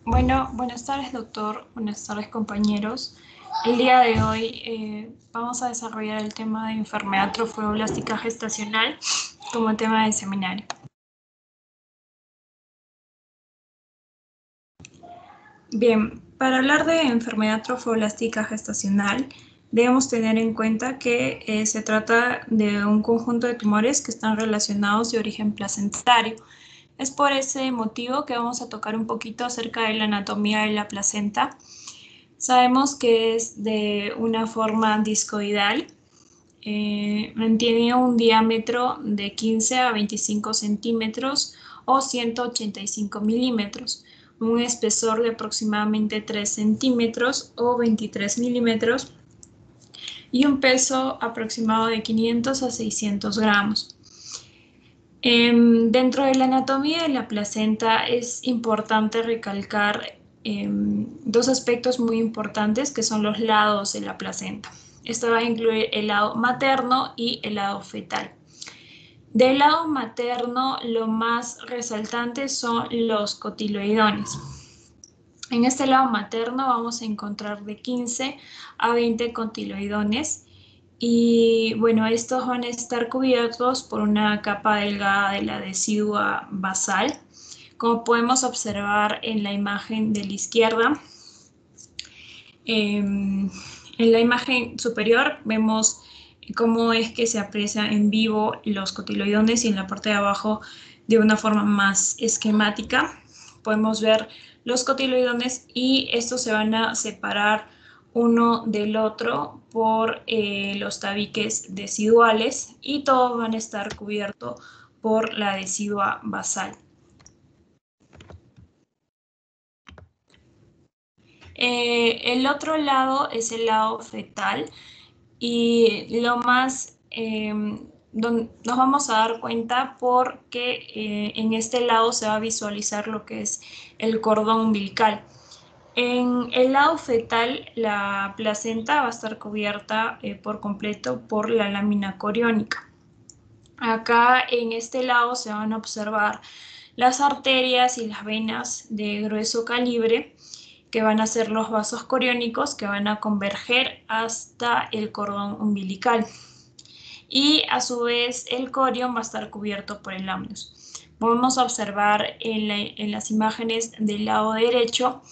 Bueno, buenas tardes, doctor. Buenas tardes, compañeros. El día de hoy vamos a desarrollar el tema de enfermedad trofoblástica gestacional como tema de seminario. Bien, para hablar de enfermedad trofoblástica gestacional, debemos tener en cuenta que se trata de un conjunto de tumores que están relacionados de origen placentario. Es por ese motivo que vamos a tocar un poquito acerca de la anatomía de la placenta. Sabemos que es de una forma discoidal, tiene un diámetro de 15 a 25 centímetros o 185 milímetros, un espesor de aproximadamente 3 centímetros o 23 milímetros y un peso aproximado de 500 a 600 gramos. Dentro de la anatomía de la placenta es importante recalcar dos aspectos muy importantes que son los lados de la placenta. Esto va a incluir el lado materno y el lado fetal. Del lado materno, lo más resaltante son los cotiloidones. En este lado materno vamos a encontrar de 15 a 20 cotiloidones y bueno, estos van a estar cubiertos por una capa delgada de la decidua basal, como podemos observar en la imagen de la izquierda. En la imagen superior vemos cómo es que se aprecia en vivo los cotiloidones y en la parte de abajo de una forma más esquemática podemos ver los cotiloidones y estos se van a separar uno del otro por los tabiques deciduales y todos van a estar cubiertos por la decidua basal. El otro lado es el lado fetal y lo más nos vamos a dar cuenta porque en este lado se va a visualizar lo que es el cordón umbilical. En el lado fetal, la placenta va a estar cubierta por completo por la lámina coriónica. Acá en este lado se van a observar las arterias y las venas de grueso calibre que van a ser los vasos coriónicos que van a converger hasta el cordón umbilical. Y a su vez el corión va a estar cubierto por el amnios. Podemos observar en las imágenes del lado derecho,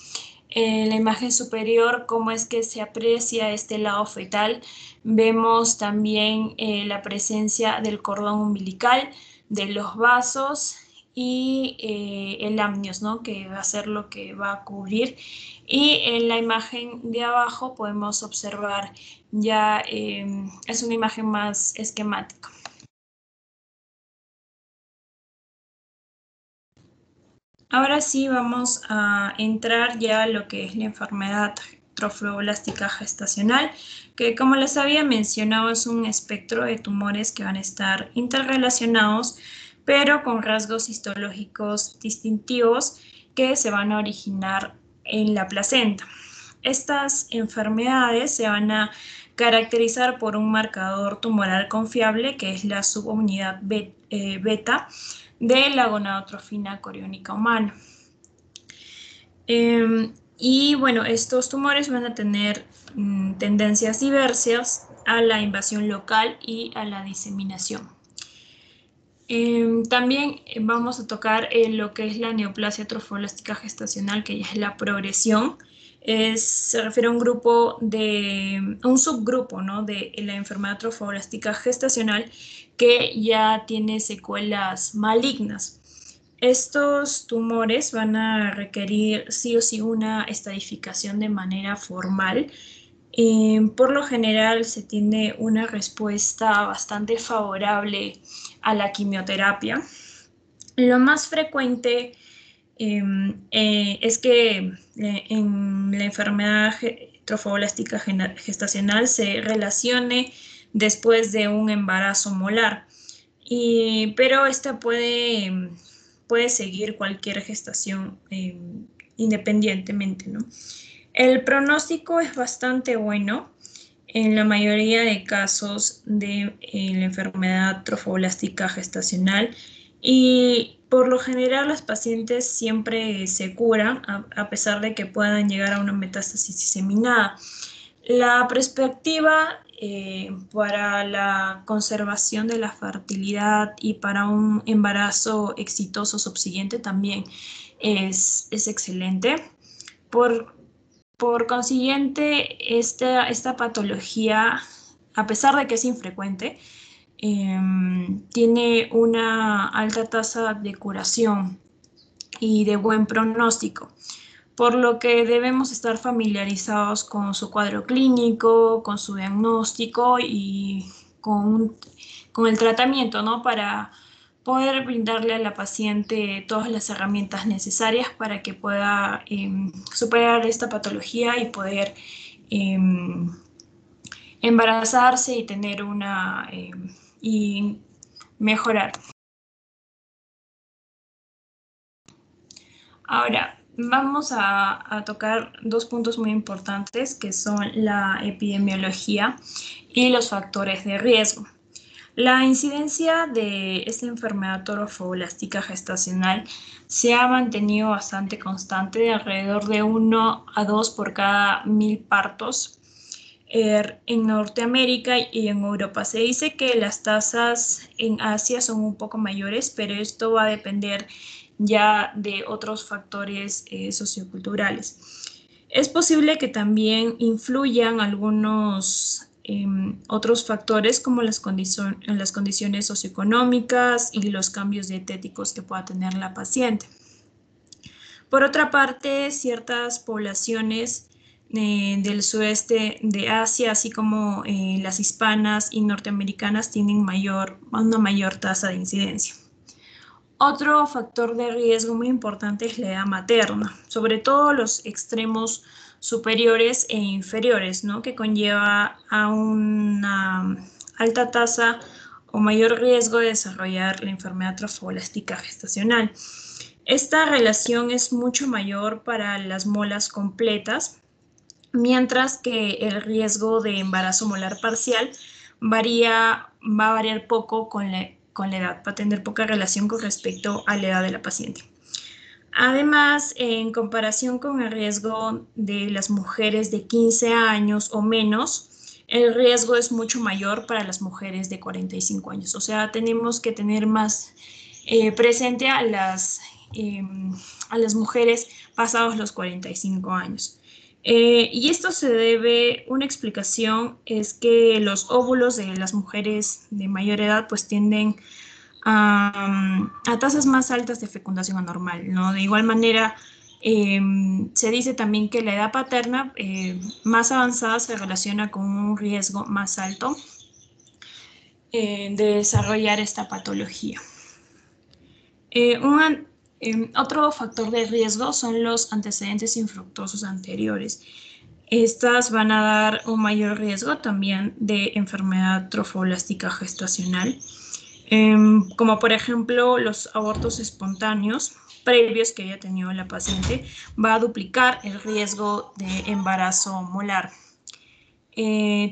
en la imagen superior, cómo es que se aprecia este lado fetal. Vemos también la presencia del cordón umbilical, de los vasos y el amnios, ¿no? Que va a ser lo que va a cubrir. Y en la imagen de abajo podemos observar ya, es una imagen más esquemática. Ahora sí vamos a entrar ya a lo que es la enfermedad trofoblástica gestacional, que como les había mencionado es un espectro de tumores que van a estar interrelacionados, pero con rasgos histológicos distintivos que se van a originar en la placenta. Estas enfermedades se van a caracterizar por un marcador tumoral confiable, que es la subunidad beta de la gonadotrofina coriónica humana. Y bueno, estos tumores van a tener tendencias diversas a la invasión local y a la diseminación. También vamos a tocar lo que es la neoplasia trofoblástica gestacional, que ya es la progresión. Se refiere a un subgrupo, ¿no? De la enfermedad trofoblástica gestacional que ya tiene secuelas malignas. Estos tumores van a requerir sí o sí una estadificación de manera formal. Por lo general se tiene una respuesta bastante favorable a la quimioterapia. Lo más frecuente es que en la enfermedad trofoblástica gestacional se relacione después de un embarazo molar, pero esta puede seguir cualquier gestación independientemente, ¿no? El pronóstico es bastante bueno en la mayoría de casos de la enfermedad trofoblástica gestacional. Y por lo general las pacientes siempre se curan a pesar de que puedan llegar a una metástasis diseminada. La perspectiva para la conservación de la fertilidad y para un embarazo exitoso subsiguiente también es excelente. Por, por consiguiente, esta patología, a pesar de que es infrecuente, tiene una alta tasa de curación y de buen pronóstico, por lo que debemos estar familiarizados con su cuadro clínico, con su diagnóstico y con, con el tratamiento, ¿no? Para poder brindarle a la paciente todas las herramientas necesarias para que pueda superar esta patología y poder eh, embarazarse y tener y mejorar. Ahora, vamos a tocar dos puntos muy importantes que son la epidemiología y los factores de riesgo. La incidencia de esta enfermedad trofoblástica gestacional se ha mantenido bastante constante, de alrededor de 1 a 2 por cada 1000 partos en Norteamérica y en Europa. Se dice que las tasas en Asia son un poco mayores, pero esto va a depender ya de otros factores socioculturales. Es posible que también influyan algunos otros factores como las condiciones socioeconómicas y los cambios dietéticos que pueda tener la paciente. Por otra parte, ciertas poblaciones del sudeste de Asia, así como las hispanas y norteamericanas, tienen una mayor tasa de incidencia. Otro factor de riesgo muy importante es la edad materna, sobre todo los extremos superiores e inferiores, ¿no? Que conlleva a una alta tasa o mayor riesgo de desarrollar la enfermedad trofoblástica gestacional. Esta relación es mucho mayor para las molas completas, mientras que el riesgo de embarazo molar parcial va a variar poco con la edad, va a tener poca relación con respecto a la edad de la paciente. Además, en comparación con el riesgo de las mujeres de 15 años o menos, el riesgo es mucho mayor para las mujeres de 45 años. O sea, tenemos que tener más presente eh, a las mujeres pasados los 45 años. Y esto se debe, una explicación es que los óvulos de las mujeres de mayor edad pues tienden a tasas más altas de fecundación anormal, ¿no? De igual manera, se dice también que la edad paterna más avanzada se relaciona con un riesgo más alto de desarrollar esta patología. Otro factor de riesgo son los antecedentes infructuosos anteriores. Estas van a dar un mayor riesgo también de enfermedad trofoblástica gestacional, como por ejemplo los abortos espontáneos previos que haya tenido la paciente, va a duplicar el riesgo de embarazo molar.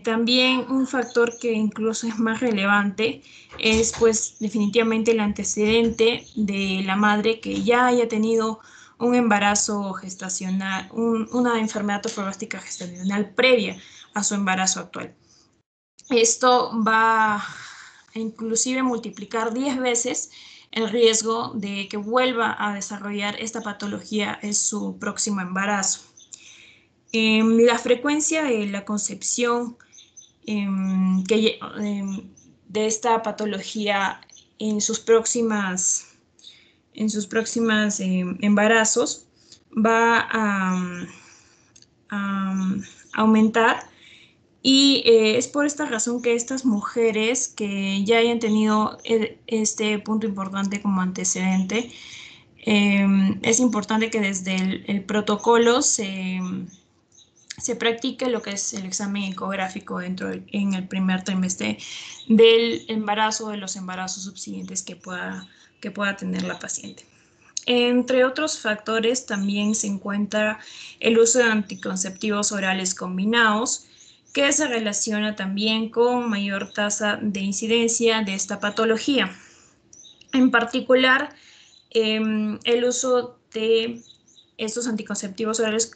También un factor que incluso es más relevante es pues definitivamente el antecedente de la madre que ya haya tenido un embarazo gestacional, una enfermedad trofoblástica gestacional previa a su embarazo actual. Esto va a inclusive multiplicar 10 veces el riesgo de que vuelva a desarrollar esta patología en su próximo embarazo. La frecuencia de la concepción de esta patología en sus próximas embarazos va a aumentar, y es por esta razón que estas mujeres que ya hayan tenido este punto importante como antecedente, es importante que desde el protocolo se practique lo que es el examen ecográfico en el primer trimestre del embarazo o de los embarazos subsiguientes que pueda tener la paciente. Entre otros factores también se encuentra el uso de anticonceptivos orales combinados, que se relaciona también con mayor tasa de incidencia de esta patología. En particular, el uso de estos anticonceptivos orales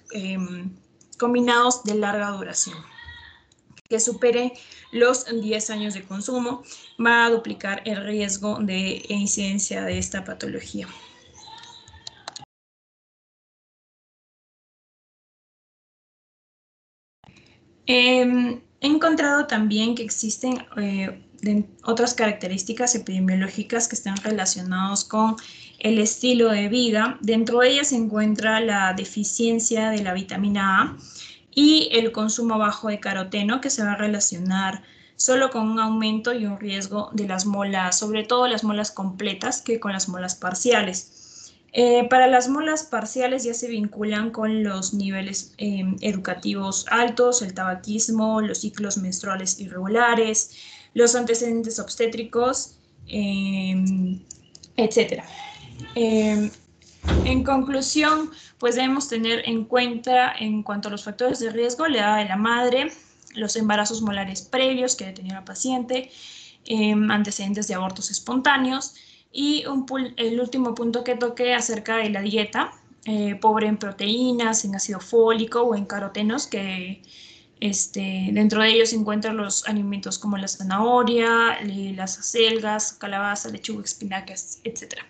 combinados de larga duración, que supere los 10 años de consumo, va a duplicar el riesgo de incidencia de esta patología. He encontrado también que existen otras características epidemiológicas que están relacionadas con el estilo de vida. Dentro de ellas se encuentra la deficiencia de la vitamina A y el consumo bajo de caroteno, que se va a relacionar solo con un aumento y un riesgo de las molas, sobre todo las molas completas, que con las molas parciales. Para las molas parciales ya se vinculan con los niveles educativos altos, el tabaquismo, los ciclos menstruales irregulares, los antecedentes obstétricos, etc. En conclusión, pues debemos tener en cuenta en cuanto a los factores de riesgo, la edad de la madre, los embarazos molares previos que haya tenido la paciente, antecedentes de abortos espontáneos y el último punto que toqué acerca de la dieta, pobre en proteínas, en ácido fólico o en carotenos, que dentro de ellos se encuentran los alimentos como la zanahoria, las acelgas, calabaza, lechuga, espinacas, etc.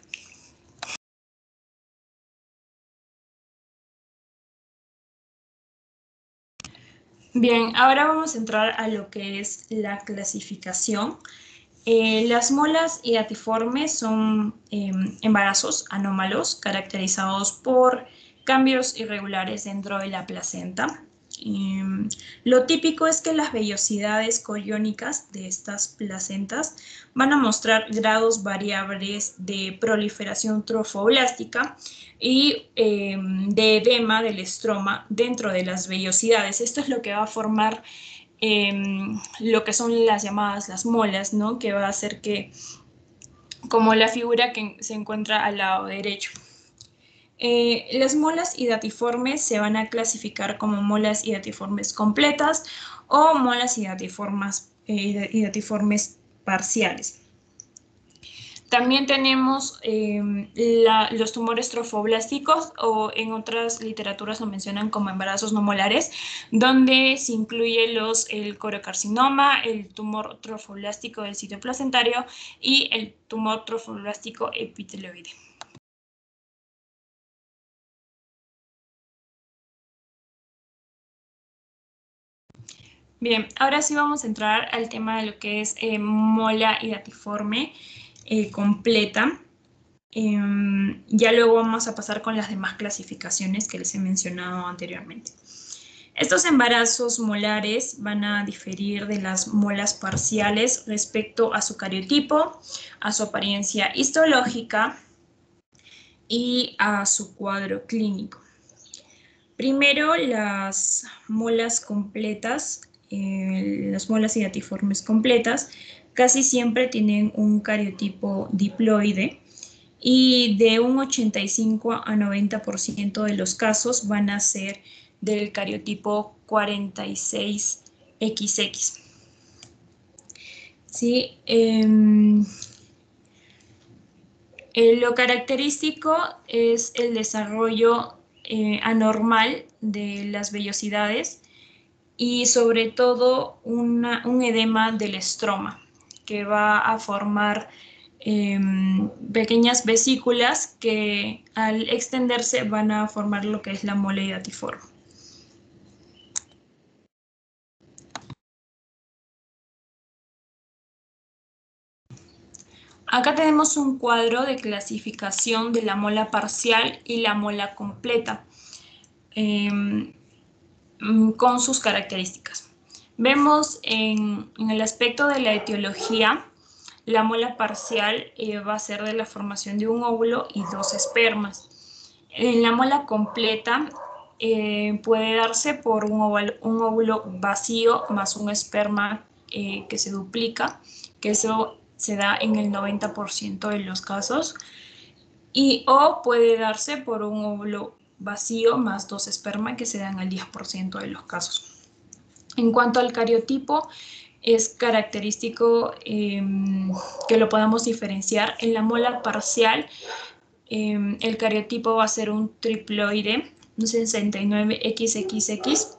Bien, ahora vamos a entrar a lo que es la clasificación. Las molas hiatiformes son embarazos anómalos caracterizados por cambios irregulares dentro de la placenta. Lo típico es que las vellosidades coriónicas de estas placentas van a mostrar grados variables de proliferación trofoblástica y de edema del estroma dentro de las vellosidades. Esto es lo que va a formar lo que son las llamadas las molas, ¿no? Que va a hacer que, como la figura que se encuentra al lado derecho. Las molas hidatiformes se van a clasificar como molas hidatiformes completas o molas hidatiformes parciales. También tenemos los tumores trofoblásticos, o en otras literaturas lo mencionan como embarazos no molares, donde se incluye el coriocarcinoma, el tumor trofoblástico del sitio placentario y el tumor trofoblástico epitelioide. Bien, ahora sí vamos a entrar al tema de lo que es mola hidatiforme completa. Ya luego vamos a pasar con las demás clasificaciones que les he mencionado anteriormente. Estos embarazos molares van a diferir de las molas parciales respecto a su cariotipo, a su apariencia histológica y a su cuadro clínico. Primero, las molas completas, las molas hidatiformes completas, casi siempre tienen un cariotipo diploide y de un 85 a 90% de los casos van a ser del cariotipo 46XX. ¿Sí? Lo característico es el desarrollo anormal de las vellosidades y sobre todo un edema del estroma que va a formar pequeñas vesículas que al extenderse van a formar lo que es la mola hidatiforme. Acá tenemos un cuadro de clasificación de la mola parcial y la mola completa con sus características. Vemos en el aspecto de la etiología, la mola parcial va a ser de la formación de un óvulo y 2 espermas. En la mola completa puede darse por un óvulo vacío más un esperma que se duplica, que eso se da en el 90% de los casos, o puede darse por un óvulo vacío más 2 espermas que se dan al 10% de los casos. En cuanto al cariotipo, es característico que lo podamos diferenciar. En la mola parcial, el cariotipo va a ser un triploide, un 69XXX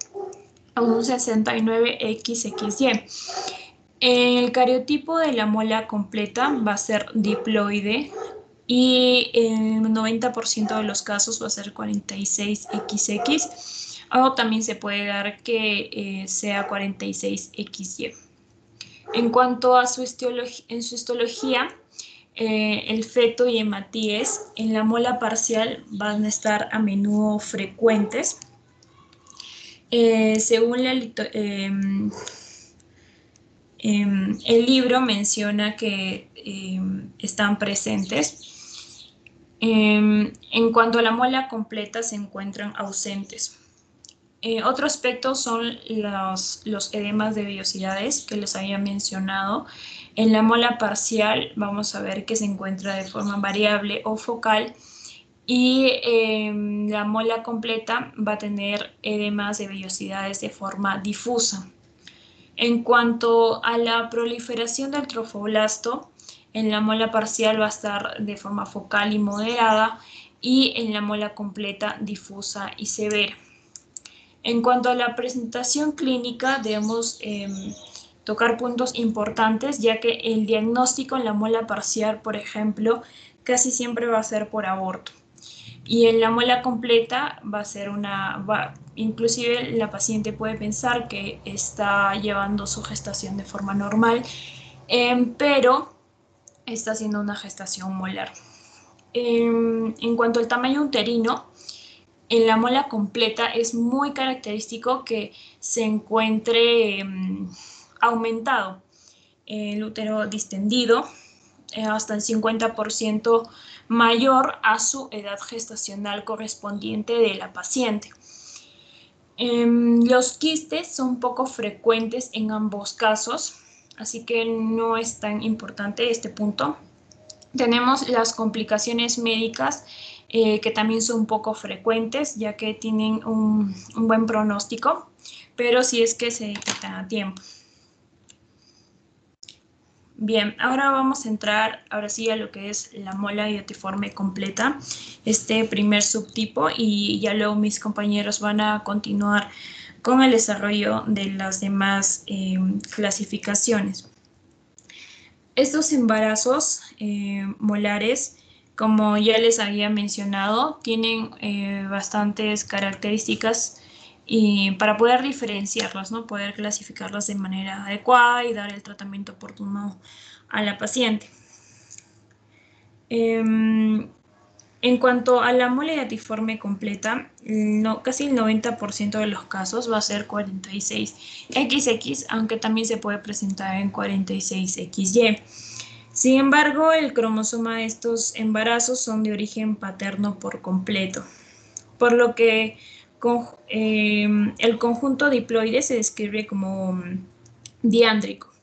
o un 69XXY. El cariotipo de la mola completa va a ser diploide y en el 90% de los casos va a ser 46XX, o también se puede dar que sea 46XY. En cuanto a su histología, el feto y hematíes en la mola parcial van a estar a menudo frecuentes. Según el libro menciona que están presentes. En cuanto a la muela completa, se encuentran ausentes. Otro aspecto son los edemas de vellosidades que les había mencionado. En la mola parcial vamos a ver que se encuentra de forma variable o focal, y la mola completa va a tener edemas de vellosidades de forma difusa. En cuanto a la proliferación del trofoblasto, en la mola parcial va a estar de forma focal y moderada, y en la mola completa difusa y severa. En cuanto a la presentación clínica, debemos tocar puntos importantes, ya que el diagnóstico en la muela parcial, por ejemplo, casi siempre va a ser por aborto. Y en la muela completa va a ser inclusive la paciente puede pensar que está llevando su gestación de forma normal, pero está haciendo una gestación molar. En cuanto al tamaño uterino, en la muela completa es muy característico que se encuentre aumentado el útero distendido, hasta el 50% mayor a su edad gestacional correspondiente de la paciente. Los quistes son poco frecuentes en ambos casos, así que no es tan importante este punto. Tenemos las complicaciones médicas, que también son poco frecuentes, ya que tienen un buen pronóstico, pero si es que se detectan a tiempo. Bien, ahora vamos a entrar, ahora sí, a lo que es la mola iotiforme completa, este primer subtipo, y ya luego mis compañeros van a continuar con el desarrollo de las demás clasificaciones. Estos embarazos molares, como ya les había mencionado, tienen bastantes características y para poder diferenciarlas, ¿no? Poder clasificarlas de manera adecuada y dar el tratamiento oportuno a la paciente. En cuanto a la mola iotiforme completa, casi el 90% de los casos va a ser 46XX, aunque también se puede presentar en 46XY. Sin embargo, el cromosoma de estos embarazos son de origen paterno por completo, por lo que el conjunto diploide se describe como diándrico.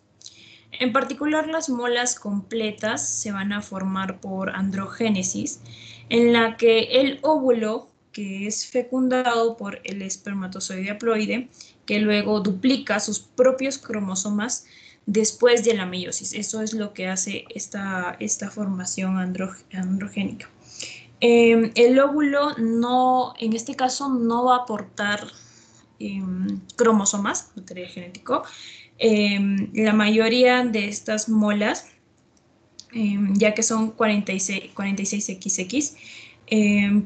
En particular, las molas completas se van a formar por androgénesis, en la que el óvulo, que es fecundado por el espermatozoide haploide, que luego duplica sus propios cromosomas después de la meiosis. Eso es lo que hace esta formación androgénica. El óvulo no, en este caso, no va a aportar cromosomas, material genético. La mayoría de estas molas, ya que son 46XX,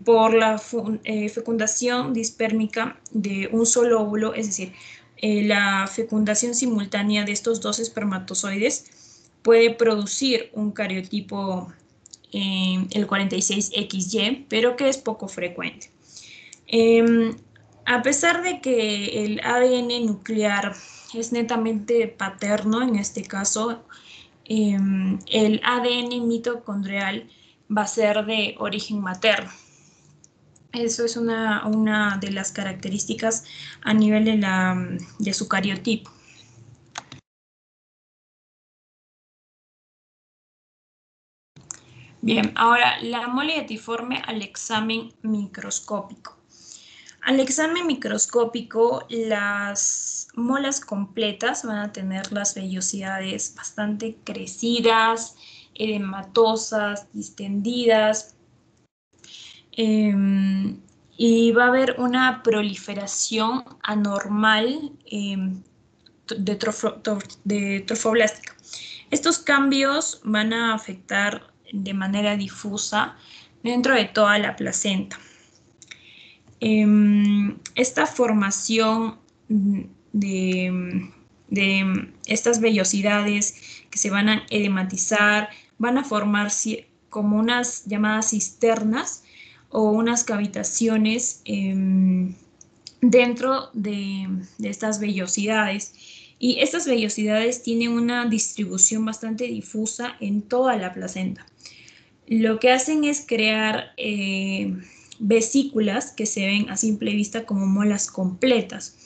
por la fecundación dispérmica de un solo óvulo, es decir, la fecundación simultánea de estos dos espermatozoides puede producir un cariotipo, el 46XY, pero que es poco frecuente. A pesar de que el ADN nuclear es netamente paterno, en este caso, el ADN mitocondrial va a ser de origen materno. Eso es una de las características a nivel de su cariotipo. Bien, ahora la mola iotiforme al examen microscópico. Al examen microscópico, las molas completas van a tener las vellosidades bastante crecidas, edematosas, distendidas, y va a haber una proliferación anormal de trofoblástica. Estos cambios van a afectar de manera difusa dentro de toda la placenta. Esta formación de estas vellosidades que se van a edematizar, van a formar como unas llamadas cisternas o unas cavitaciones dentro de estas vellosidades. Y estas vellosidades tienen una distribución bastante difusa en toda la placenta. Lo que hacen es crear vesículas que se ven a simple vista como molas completas.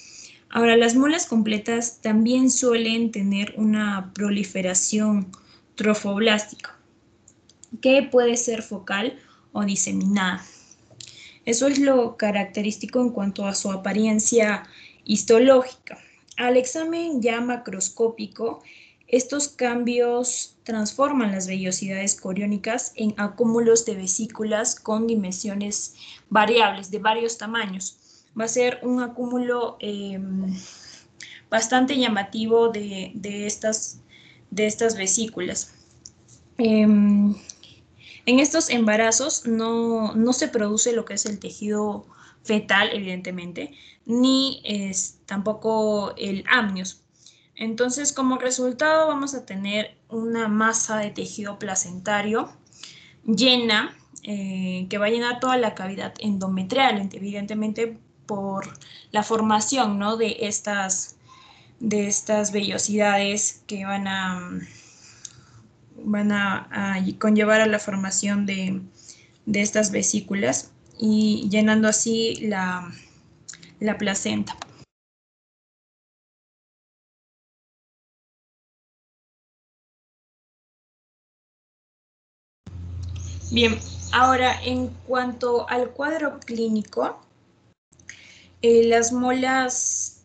Ahora, las molas completas también suelen tener una proliferación trofoblástica, que puede ser focal o diseminada. Eso es lo característico en cuanto a su apariencia histológica. Al examen ya macroscópico, estos cambios transforman las vellosidades coriónicas en acúmulos de vesículas con dimensiones variables de varios tamaños. Va a ser un acúmulo bastante llamativo de estas vesículas. En estos embarazos no se produce lo que es el tejido fetal, evidentemente, ni tampoco el amnios. Entonces, como resultado, vamos a tener una masa de tejido placentario llena, que va a llenar toda la cavidad endometrial, evidentemente por la formación, ¿no?, de estas vellosidades que van a conllevar a la formación de estas vesículas y llenando así la placenta. Bien, ahora en cuanto al cuadro clínico, las molas,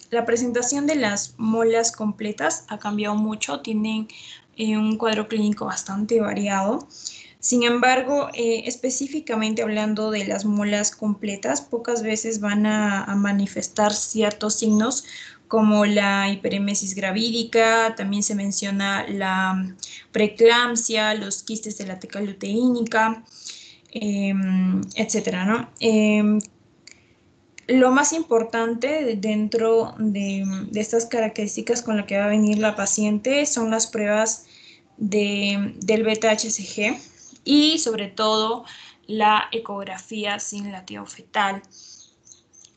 la presentación de las molas completas ha cambiado mucho, tienen un cuadro clínico bastante variado. Sin embargo, específicamente hablando de las molas completas, pocas veces van a manifestar ciertos signos como la hiperemesis gravídica, también se menciona la preeclampsia, los quistes de la teca luteínica, etcétera, ¿no? Lo más importante dentro de estas características con las que va a venir la paciente son las pruebas del beta-HCG y sobre todo la ecografía sin latido fetal.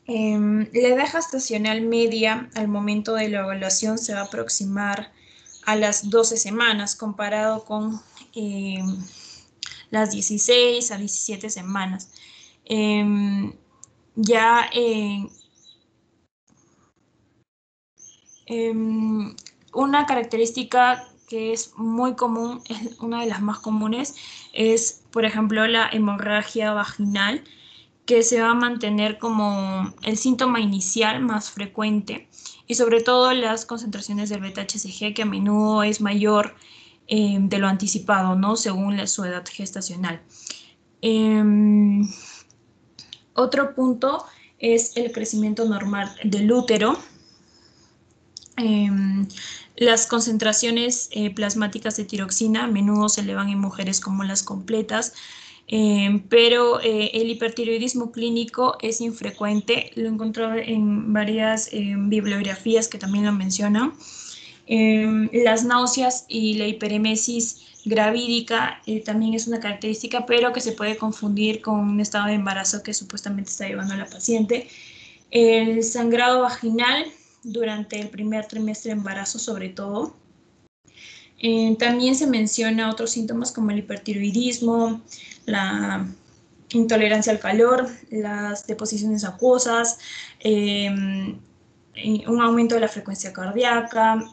La edad gestacional media al momento de la evaluación se va a aproximar a las 12 semanas comparado con las 16 a 17 semanas. Ya una característica que es muy común, es una de las más comunes, es, por ejemplo, la hemorragia vaginal, que se va a mantener como el síntoma inicial más frecuente, y sobre todo las concentraciones del beta-HCG, que a menudo es mayor de lo anticipado, ¿no?, según su edad gestacional. Otro punto es el crecimiento normal del útero. Las concentraciones plasmáticas de tiroxina a menudo se elevan en mujeres como las completas, pero el hipertiroidismo clínico es infrecuente. Lo he encontrado en varias bibliografías que también lo mencionan. Las náuseas y la hiperemesis gravídica también es una característica, pero que se puede confundir con un estado de embarazo que supuestamente está llevando a la paciente. El sangrado vaginal durante el primer trimestre de embarazo, sobre todo. También se menciona otros síntomas como el hipertiroidismo, la intolerancia al calor, las deposiciones acuosas, un aumento de la frecuencia cardíaca,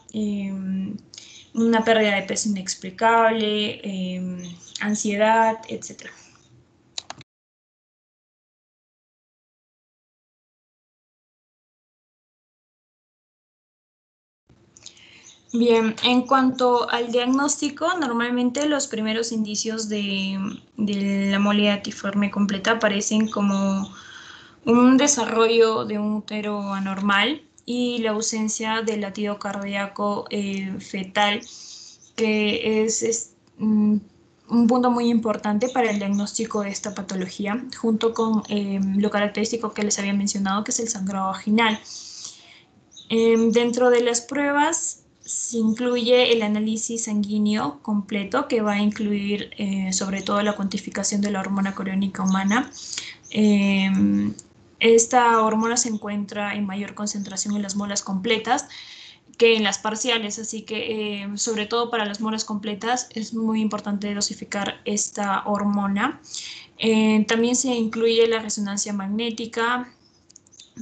una pérdida de peso inexplicable, ansiedad, etc. Bien, en cuanto al diagnóstico, normalmente los primeros indicios de la mole datiforme completa aparecen como un desarrollo de un útero anormal y la ausencia del latido cardíaco fetal, que un punto muy importante para el diagnóstico de esta patología, junto con lo característico que les había mencionado, que es el sangrado vaginal. Dentro de las pruebas se incluye el análisis sanguíneo completo, que va a incluir sobre todo la cuantificación de la hormona coriónica humana. Esta hormona se encuentra en mayor concentración en las molas completas que en las parciales, así que sobre todo para las molas completas es muy importante dosificar esta hormona. También se incluye la resonancia magnética,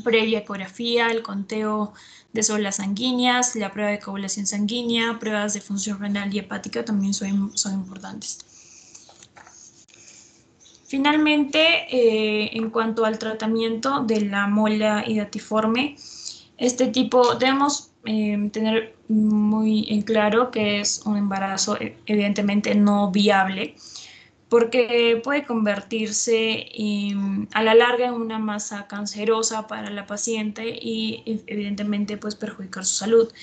previa ecografía, el conteo de células sanguíneas, la prueba de coagulación sanguínea, pruebas de función renal y hepática también son importantes. Finalmente, en cuanto al tratamiento de la mola hidatiforme, este tipo debemos tener muy en claro que es un embarazo evidentemente no viable, porque puede convertirse a la larga en una masa cancerosa para la paciente y evidentemente pues perjudicar su salud.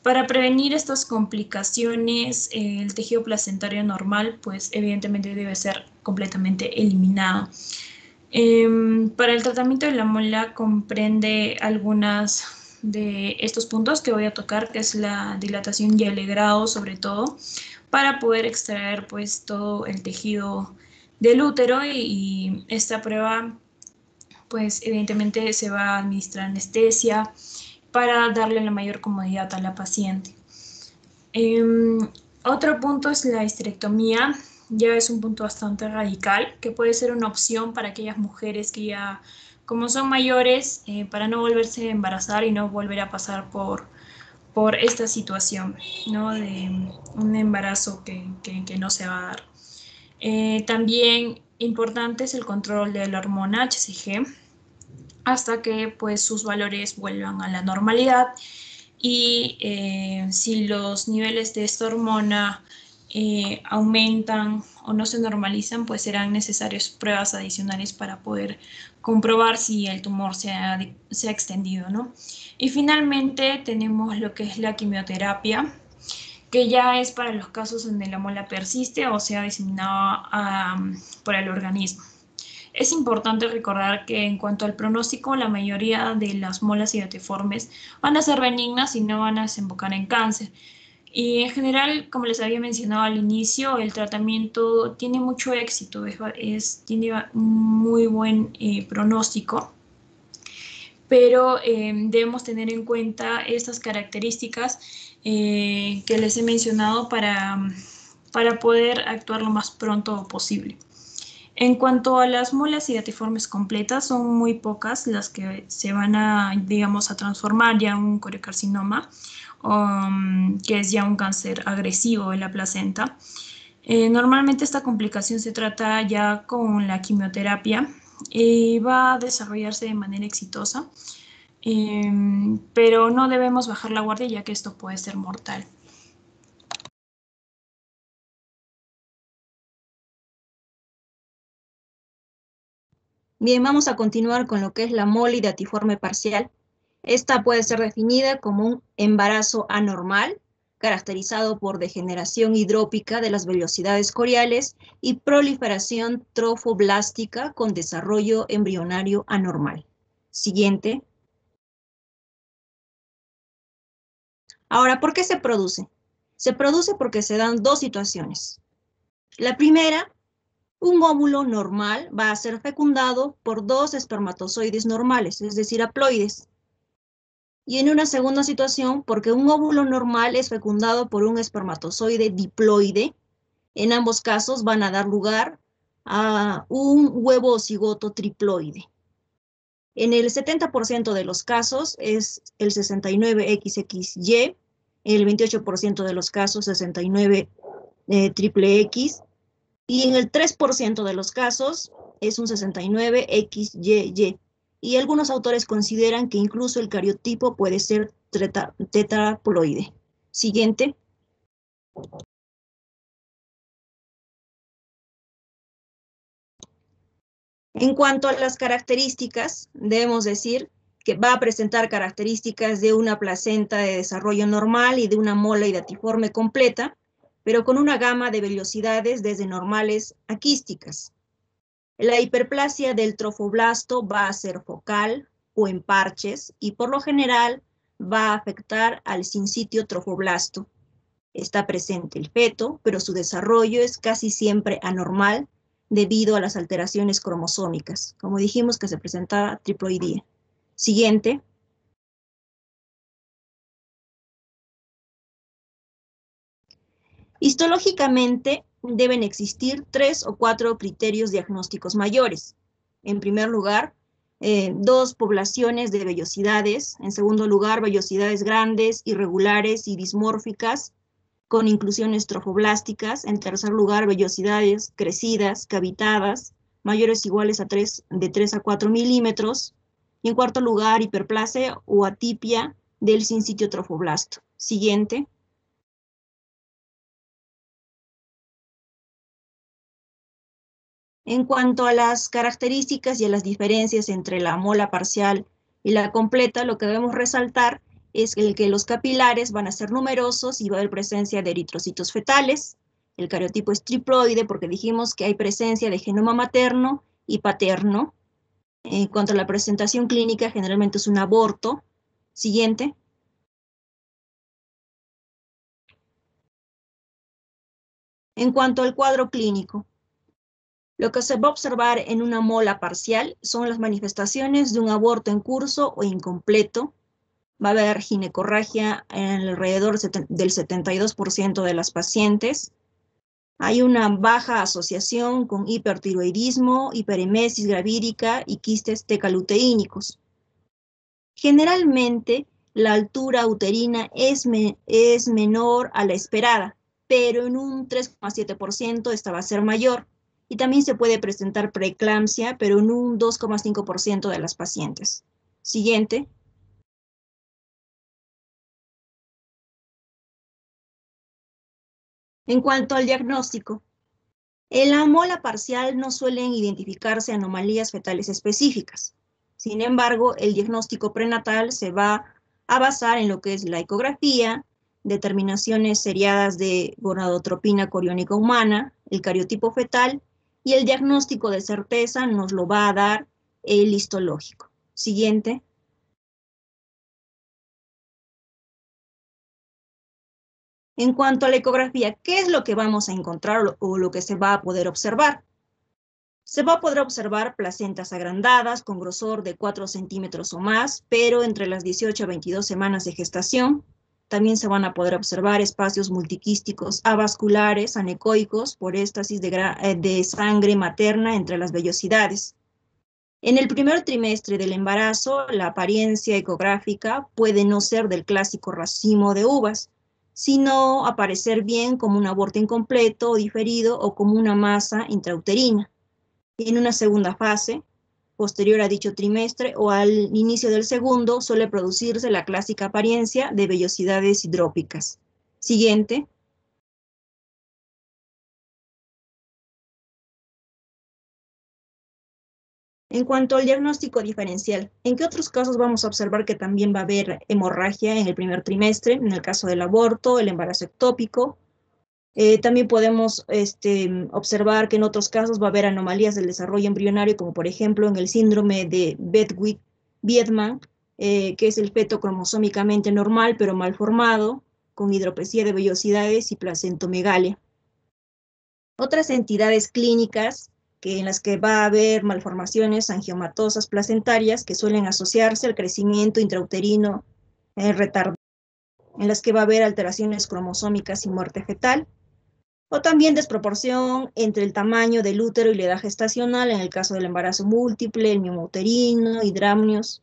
Para prevenir estas complicaciones, el tejido placentario normal pues evidentemente debe ser completamente eliminado. Para el tratamiento de la mola comprende algunas de estos puntos que voy a tocar, que es la dilatación y alegrado sobre todo, para poder extraer pues todo el tejido del útero y esta prueba pues evidentemente se va a administrar anestesia para darle la mayor comodidad a la paciente. Otro punto es la histerectomía, ya es un punto bastante radical, que puede ser una opción para aquellas mujeres que ya, como son mayores, para no volverse a embarazar y no volver a pasar por esta situación, ¿no? De un embarazo que no se va a dar. También importante es el control de la hormona HCG hasta que pues sus valores vuelvan a la normalidad y si los niveles de esta hormona aumentan o no se normalizan, pues serán necesarias pruebas adicionales para poder comprobar si el tumor se ha extendido, ¿no? Y finalmente tenemos lo que es la quimioterapia, que ya es para los casos donde la mola persiste o sea diseminada por el organismo. Es importante recordar que en cuanto al pronóstico, la mayoría de las molas hidatiformes van a ser benignas y no van a desembocar en cáncer. Y en general, como les había mencionado al inicio, el tratamiento tiene mucho éxito, tiene un muy buen pronóstico, pero debemos tener en cuenta estas características que les he mencionado para poder actuar lo más pronto posible. En cuanto a las molas hidatiformes completas, son muy pocas las que se van a, digamos, a transformar ya en un coriocarcinoma, que es ya un cáncer agresivo de la placenta. Normalmente esta complicación se trata ya con la quimioterapia y va a desarrollarse de manera exitosa, pero no debemos bajar la guardia ya que esto puede ser mortal. Bien, vamos a continuar con lo que es la mole hidatiforme parcial. Esta puede ser definida como un embarazo anormal, caracterizado por degeneración hidrópica de las velocidades coriales y proliferación trofoblástica con desarrollo embrionario anormal. Siguiente. Ahora, ¿por qué se produce? Se produce porque se dan dos situaciones. La primera, un óvulo normal va a ser fecundado por dos espermatozoides normales, es decir, haploides. Y en una segunda situación, porque un óvulo normal es fecundado por un espermatozoide diploide, en ambos casos van a dar lugar a un huevo cigoto triploide. En el 70% de los casos es el 69XXY, en el 28% de los casos 69 triple X, y en el 3% de los casos es un 69XYY. Y algunos autores consideran que incluso el cariotipo puede ser tetraploide. Siguiente. En cuanto a las características, debemos decir que va a presentar características de una placenta de desarrollo normal y de una mola hidatiforme completa, pero con una gama de velocidades desde normales a quísticas. La hiperplasia del trofoblasto va a ser focal o en parches y por lo general va a afectar al sincitio trofoblasto. Está presente el feto, pero su desarrollo es casi siempre anormal debido a las alteraciones cromosómicas. Como dijimos que se presentaba triploidía. Siguiente. Histológicamente deben existir 3 o 4 criterios diagnósticos mayores. En primer lugar, 2 poblaciones de vellosidades. En segundo lugar, vellosidades grandes, irregulares y dismórficas, con inclusiones trofoblásticas. En tercer lugar, vellosidades crecidas, cavitadas, mayores o iguales a de 3 a 4 milímetros. Y en cuarto lugar, hiperplasia o atipia del sincitio trofoblasto. Siguiente. En cuanto a las características y a las diferencias entre la mola parcial y la completa, lo que debemos resaltar es que los capilares van a ser numerosos y va a haber presencia de eritrocitos fetales. El cariotipo es triploide porque dijimos que hay presencia de genoma materno y paterno. En cuanto a la presentación clínica, generalmente es un aborto. Siguiente. En cuanto al cuadro clínico, lo que se va a observar en una mola parcial son las manifestaciones de un aborto en curso o incompleto. Va a haber ginecorragia en alrededor del 72% de las pacientes. Hay una baja asociación con hipertiroidismo, hiperemesis gravídica y quistes tecaluteínicos. Generalmente, la altura uterina es menor a la esperada, pero en un 3,7% esta va a ser mayor. Y también se puede presentar preeclampsia, pero en un 2,5% de las pacientes. Siguiente. En cuanto al diagnóstico, en la mola parcial no suelen identificarse anomalías fetales específicas. Sin embargo, el diagnóstico prenatal se va a basar en lo que es la ecografía, determinaciones seriadas de gonadotropina coriónica humana, el cariotipo fetal, y el diagnóstico de certeza nos lo va a dar el histológico. Siguiente. En cuanto a la ecografía, ¿qué es lo que vamos a encontrar o lo que se va a poder observar? Se va a poder observar placentas agrandadas con grosor de 4 centímetros o más, pero entre las 18 a 22 semanas de gestación. También se van a poder observar espacios multiquísticos avasculares, anecoicos, por éstasis de sangre materna entre las vellosidades. En el primer trimestre del embarazo, la apariencia ecográfica puede no ser del clásico racimo de uvas, sino aparecer bien como un aborto incompleto o diferido o como una masa intrauterina. En una segunda fase, posterior a dicho trimestre o al inicio del segundo, suele producirse la clásica apariencia de vellosidades hidrópicas. Siguiente. En cuanto al diagnóstico diferencial, ¿en qué otros casos vamos a observar que también va a haber hemorragia en el primer trimestre? En el caso del aborto, el embarazo ectópico. También podemos observar que en otros casos va a haber anomalías del desarrollo embrionario, como por ejemplo en el síndrome de Bedwick-Biedman, que es el feto cromosómicamente normal pero mal formado, con hidropesía de vellosidades y placentomegalia. Otras entidades clínicas en las que va a haber malformaciones angiomatosas placentarias que suelen asociarse al crecimiento intrauterino retardado, en las que va a haber alteraciones cromosómicas y muerte fetal, o también desproporción entre el tamaño del útero y la edad gestacional en el caso del embarazo múltiple, el miomouterino, hidramnios,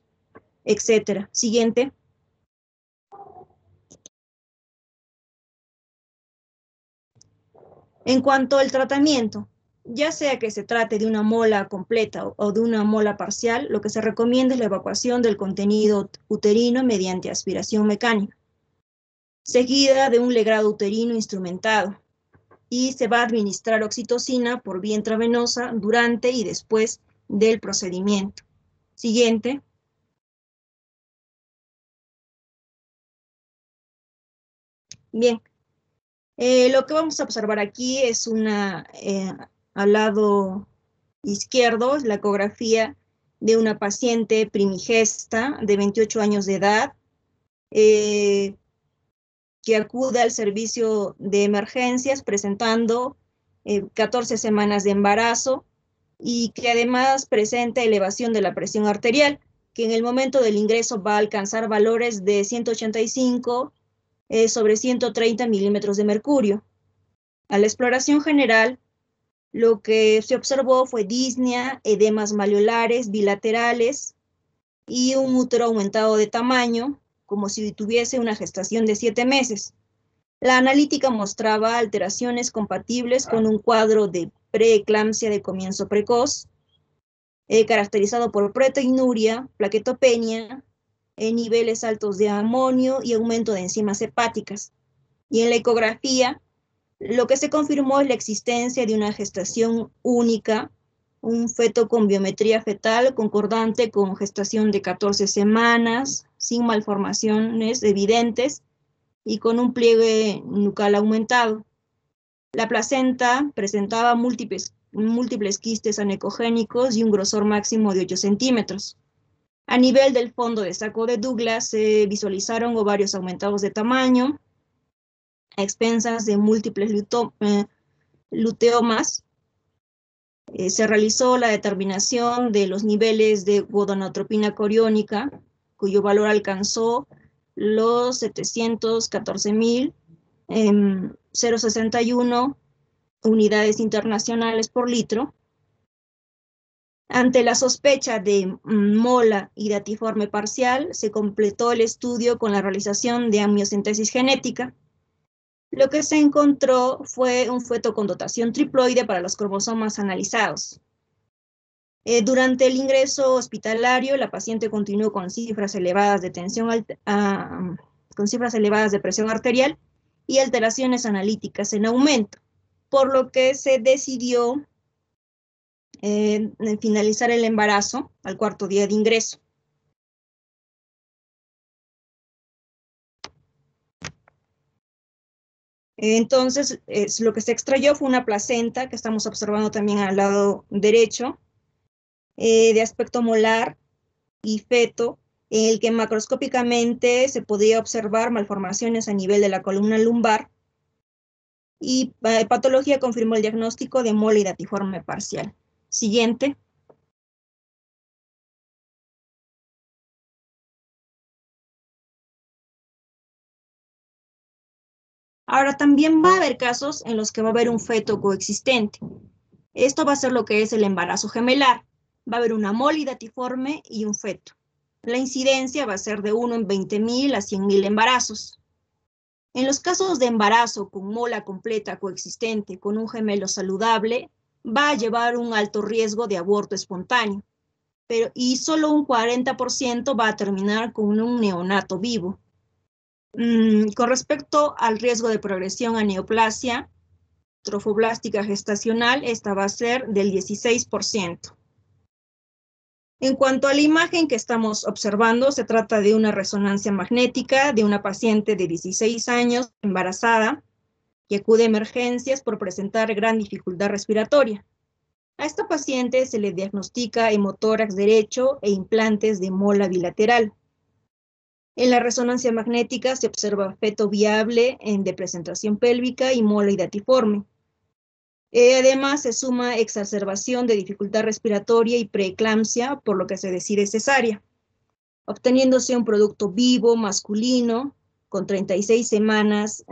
etc. Siguiente. En cuanto al tratamiento, ya sea que se trate de una mola completa o de una mola parcial, lo que se recomienda es la evacuación del contenido uterino mediante aspiración mecánica. seguida de un legrado uterino instrumentado. Y se va a administrar oxitocina por vía intravenosa durante y después del procedimiento. Siguiente. Bien, lo que vamos a observar aquí es al lado izquierdo, es la ecografía de una paciente primigesta de 28 años de edad, que acude al servicio de emergencias presentando 14 semanas de embarazo y que además presenta elevación de la presión arterial, que en el momento del ingreso va a alcanzar valores de 185 sobre 130 milímetros de mercurio. A la exploración general, lo que se observó fue disnea, edemas maleolares bilaterales y un útero aumentado de tamaño, como si tuviese una gestación de 7 meses. La analítica mostraba alteraciones compatibles con un cuadro de preeclampsia de comienzo precoz, caracterizado por proteinuria, plaquetopenia, niveles altos de amonio y aumento de enzimas hepáticas. Y en la ecografía, lo que se confirmó es la existencia de una gestación única, un feto con biometría fetal concordante con gestación de 14 semanas, sin malformaciones evidentes y con un pliegue nucal aumentado. La placenta presentaba múltiples quistes anecogénicos y un grosor máximo de 8 centímetros. A nivel del fondo de saco de Douglas se visualizaron ovarios aumentados de tamaño, a expensas de múltiples luteomas. Se realizó la determinación de los niveles de gonadotropina coriónica, cuyo valor alcanzó los 714.061 unidades internacionales por litro. Ante la sospecha de mola hidatiforme parcial, se completó el estudio con la realización de amniocentesis genética. Lo que se encontró fue un feto con dotación triploide para los cromosomas analizados. Durante el ingreso hospitalario, la paciente continuó con cifras elevadas de con cifras elevadas de presión arterial y alteraciones analíticas en aumento, por lo que se decidió finalizar el embarazo al cuarto día de ingreso. Entonces, lo que se extrayó fue una placenta, que estamos observando también al lado derecho, de aspecto molar y feto, en el que macroscópicamente se podía observar malformaciones a nivel de la columna lumbar, y patología confirmó el diagnóstico de mola hidatiforme parcial. Siguiente. Ahora, también va a haber casos en los que va a haber un feto coexistente. Esto va a ser lo que es el embarazo gemelar. Va a haber una mola hidatiforme y un feto. La incidencia va a ser de 1 en 20.000 a 100.000 embarazos. En los casos de embarazo con mola completa coexistente con un gemelo saludable, va a llevar un alto riesgo de aborto espontáneo, y solo un 40% va a terminar con un neonato vivo. Con respecto al riesgo de progresión a neoplasia trofoblástica gestacional, esta va a ser del 16%. En cuanto a la imagen que estamos observando, se trata de una resonancia magnética de una paciente de 16 años embarazada que acude a emergencias por presentar gran dificultad respiratoria. A esta paciente se le diagnostica hemotórax derecho e implantes de mola bilateral. En la resonancia magnética se observa feto viable de presentación pélvica y mola hidatiforme. Además, se suma exacerbación de dificultad respiratoria y preeclampsia, por lo que se decide cesárea, obteniéndose un producto vivo masculino con 36 semanas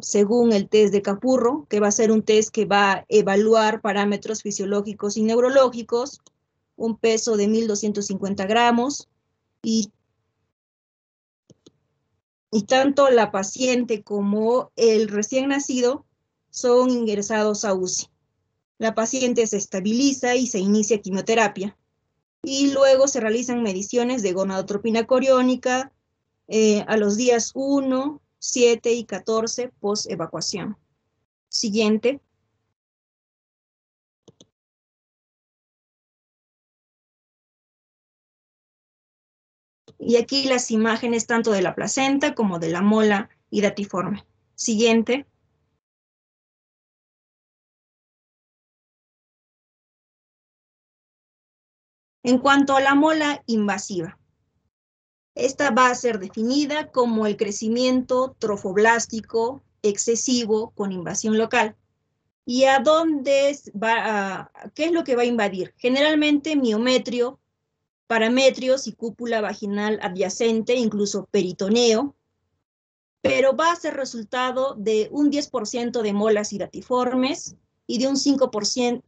según el test de Capurro, que va a ser un test que va a evaluar parámetros fisiológicos y neurológicos, un peso de 1.250 gramos, y tanto la paciente como el recién nacido son ingresados a UCI. La paciente se estabiliza y se inicia quimioterapia. Y luego se realizan mediciones de gonadotropina coriónica a los días 1, 7 y 14 post-evacuación. Siguiente. Y aquí las imágenes tanto de la placenta como de la mola hidatiforme. Siguiente. En cuanto a la mola invasiva, esta va a ser definida como el crecimiento trofoblástico excesivo con invasión local. ¿Y a dónde va qué es lo que va a invadir? Generalmente miometrio, parametrios y cúpula vaginal adyacente, incluso peritoneo, pero va a ser resultado de un 10% de molas hidatiformes y de un 5%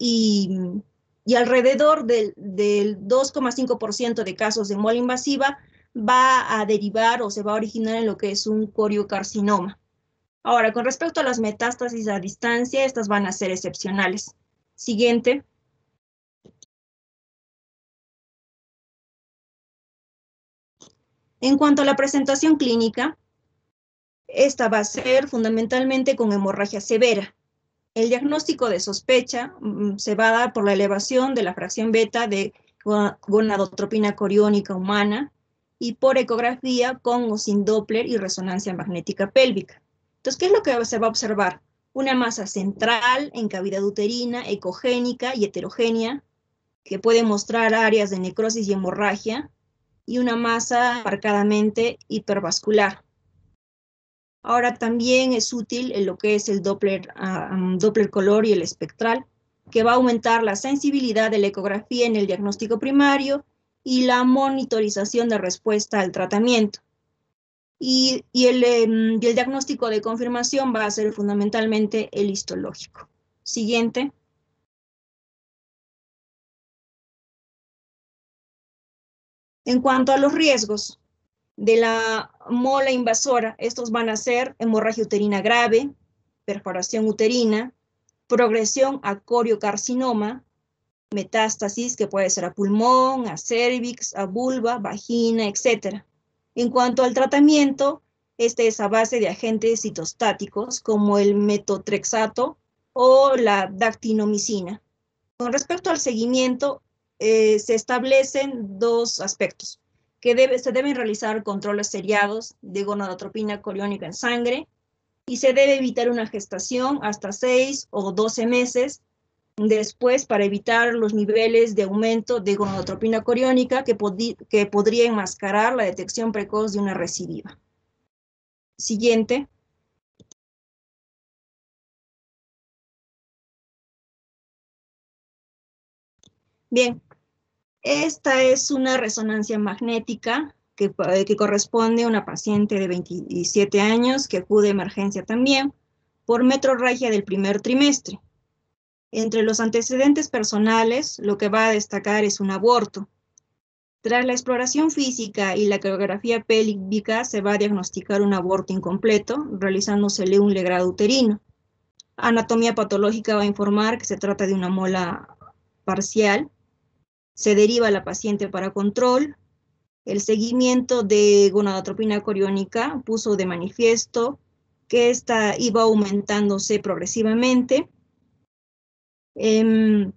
y alrededor del 2,5% de casos de mola invasiva va a derivar o se va a originar en lo que es un coriocarcinoma. Ahora, con respecto a las metástasis a distancia, estas van a ser excepcionales. Siguiente. En cuanto a la presentación clínica, esta va a ser fundamentalmente con hemorragia severa. El diagnóstico de sospecha se va a dar por la elevación de la fracción beta de gonadotropina coriónica humana y por ecografía con o sin Doppler y resonancia magnética pélvica. Entonces, ¿qué es lo que se va a observar? Una masa central en cavidad uterina, ecogénica y heterogénea, que puede mostrar áreas de necrosis y hemorragia, y una masa marcadamente hipervascular. Ahora también es útil en lo que es el Doppler color y el espectral, que va a aumentar la sensibilidad de la ecografía en el diagnóstico primario y la monitorización de respuesta al tratamiento. Y el diagnóstico de confirmación va a ser fundamentalmente el histológico. Siguiente. En cuanto a los riesgos de la mola invasora, estos van a ser hemorragia uterina grave, perforación uterina, progresión a coriocarcinoma, metástasis que puede ser a pulmón, a cervix, a vulva, vagina, etc. En cuanto al tratamiento, este es a base de agentes citostáticos como el metotrexato o la dactinomicina. Con respecto al seguimiento, se establecen dos aspectos, que se deben realizar controles seriados de gonadotropina coriónica en sangre y se debe evitar una gestación hasta 6 o 12 meses después para evitar los niveles de aumento de gonadotropina coriónica que podría enmascarar la detección precoz de una recidiva. Siguiente. Bien, esta es una resonancia magnética que corresponde a una paciente de 27 años que acude a emergencia también por metrorragia del primer trimestre. Entre los antecedentes personales, lo que va a destacar es un aborto. Tras la exploración física y la ecografía pélvica, se va a diagnosticar un aborto incompleto, realizándosele un legrado uterino. Anatomía patológica va a informar que se trata de una mola parcial. Se deriva a la paciente para control. El seguimiento de gonadotropina coriónica puso de manifiesto que esta iba aumentándose progresivamente. En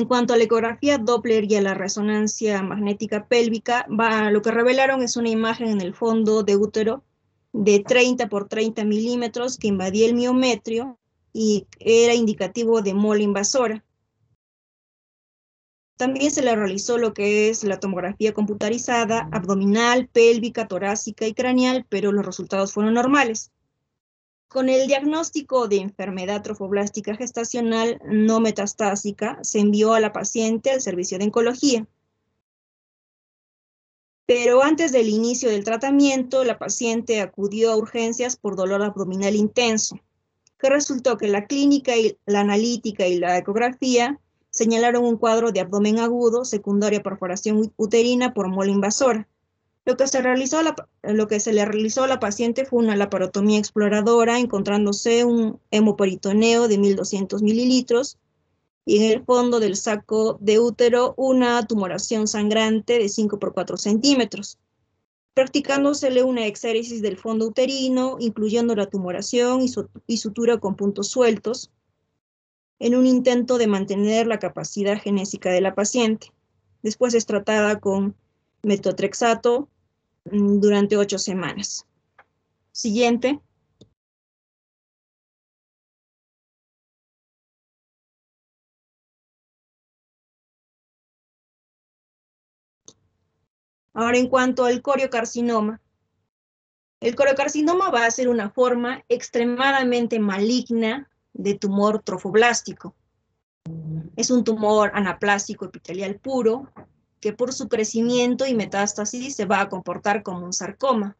cuanto a la ecografía Doppler y a la resonancia magnética pélvica, lo que revelaron es una imagen en el fondo de útero de 30 por 30 milímetros que invadía el miometrio y era indicativo de mola invasora. También se le realizó lo que es la tomografía computarizada abdominal, pélvica, torácica y craneal, pero los resultados fueron normales. Con el diagnóstico de enfermedad trofoblástica gestacional no metastásica, se envió a la paciente al servicio de oncología. Pero antes del inicio del tratamiento, la paciente acudió a urgencias por dolor abdominal intenso, que resultó que la clínica, la analítica y la ecografía señalaron un cuadro de abdomen agudo, secundaria perforación uterina por mola invasora. Lo que se le realizó a la paciente fue una laparotomía exploradora, encontrándose un hemoperitoneo de 1.200 mililitros y en el fondo del saco de útero una tumoración sangrante de 5 por 4 centímetros. practicándosele una exéresis del fondo uterino, incluyendo la tumoración y sutura con puntos sueltos, en un intento de mantener la capacidad genésica de la paciente. Después es tratada con metotrexato durante 8 semanas. Siguiente. Ahora, en cuanto al coriocarcinoma. El coriocarcinoma va a ser una forma extremadamente maligna de tumor trofoblástico. Es un tumor anaplásico epitelial puro que por su crecimiento y metástasis se va a comportar como un sarcoma.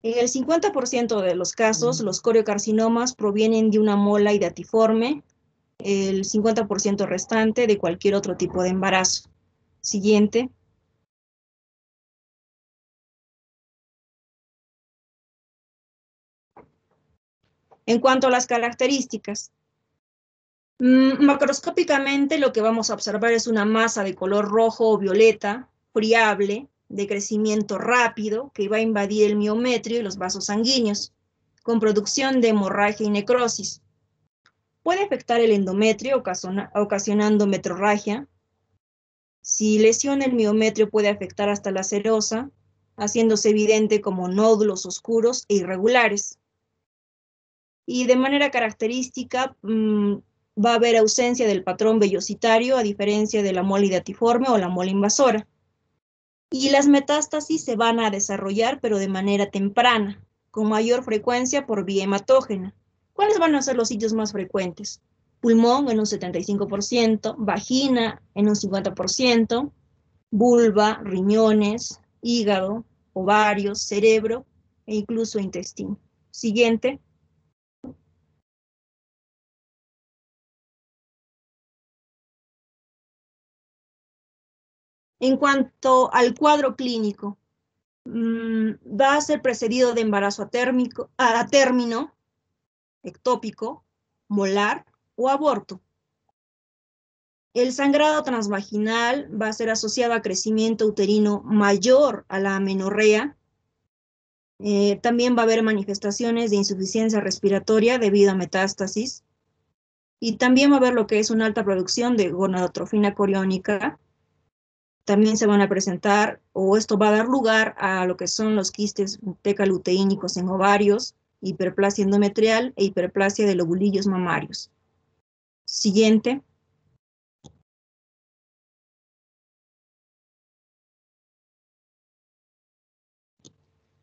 En el 50% de los casos, los coriocarcinomas provienen de una mola hidatiforme, el 50% restante de cualquier otro tipo de embarazo. Siguiente. En cuanto a las características, macroscópicamente lo que vamos a observar es una masa de color rojo o violeta, friable, de crecimiento rápido, que va a invadir el miometrio y los vasos sanguíneos, con producción de hemorragia y necrosis. Puede afectar el endometrio, ocasionando metrorragia. Si lesiona el miometrio, puede afectar hasta la serosa, haciéndose evidente como nódulos oscuros e irregulares. Y de manera característica, va a haber ausencia del patrón vellositario, a diferencia de la mola hidatiforme o la mola invasora. Y las metástasis se van a desarrollar, pero de manera temprana, con mayor frecuencia por vía hematógena. ¿Cuáles van a ser los sitios más frecuentes? Pulmón en un 75%, vagina en un 50%, vulva, riñones, hígado, ovarios, cerebro e incluso intestino. Siguiente. En cuanto al cuadro clínico, va a ser precedido de embarazo a término, ectópico, molar o aborto. El sangrado transvaginal va a ser asociado a crecimiento uterino mayor a la amenorrea. También va a haber manifestaciones de insuficiencia respiratoria debido a metástasis. Y también va a haber lo que es una alta producción de gonadotrofina coriónica. También se van a presentar, o esto va a dar lugar a lo que son los quistes tecaluteínicos en ovarios, hiperplasia endometrial e hiperplasia de lobulillos mamarios. Siguiente.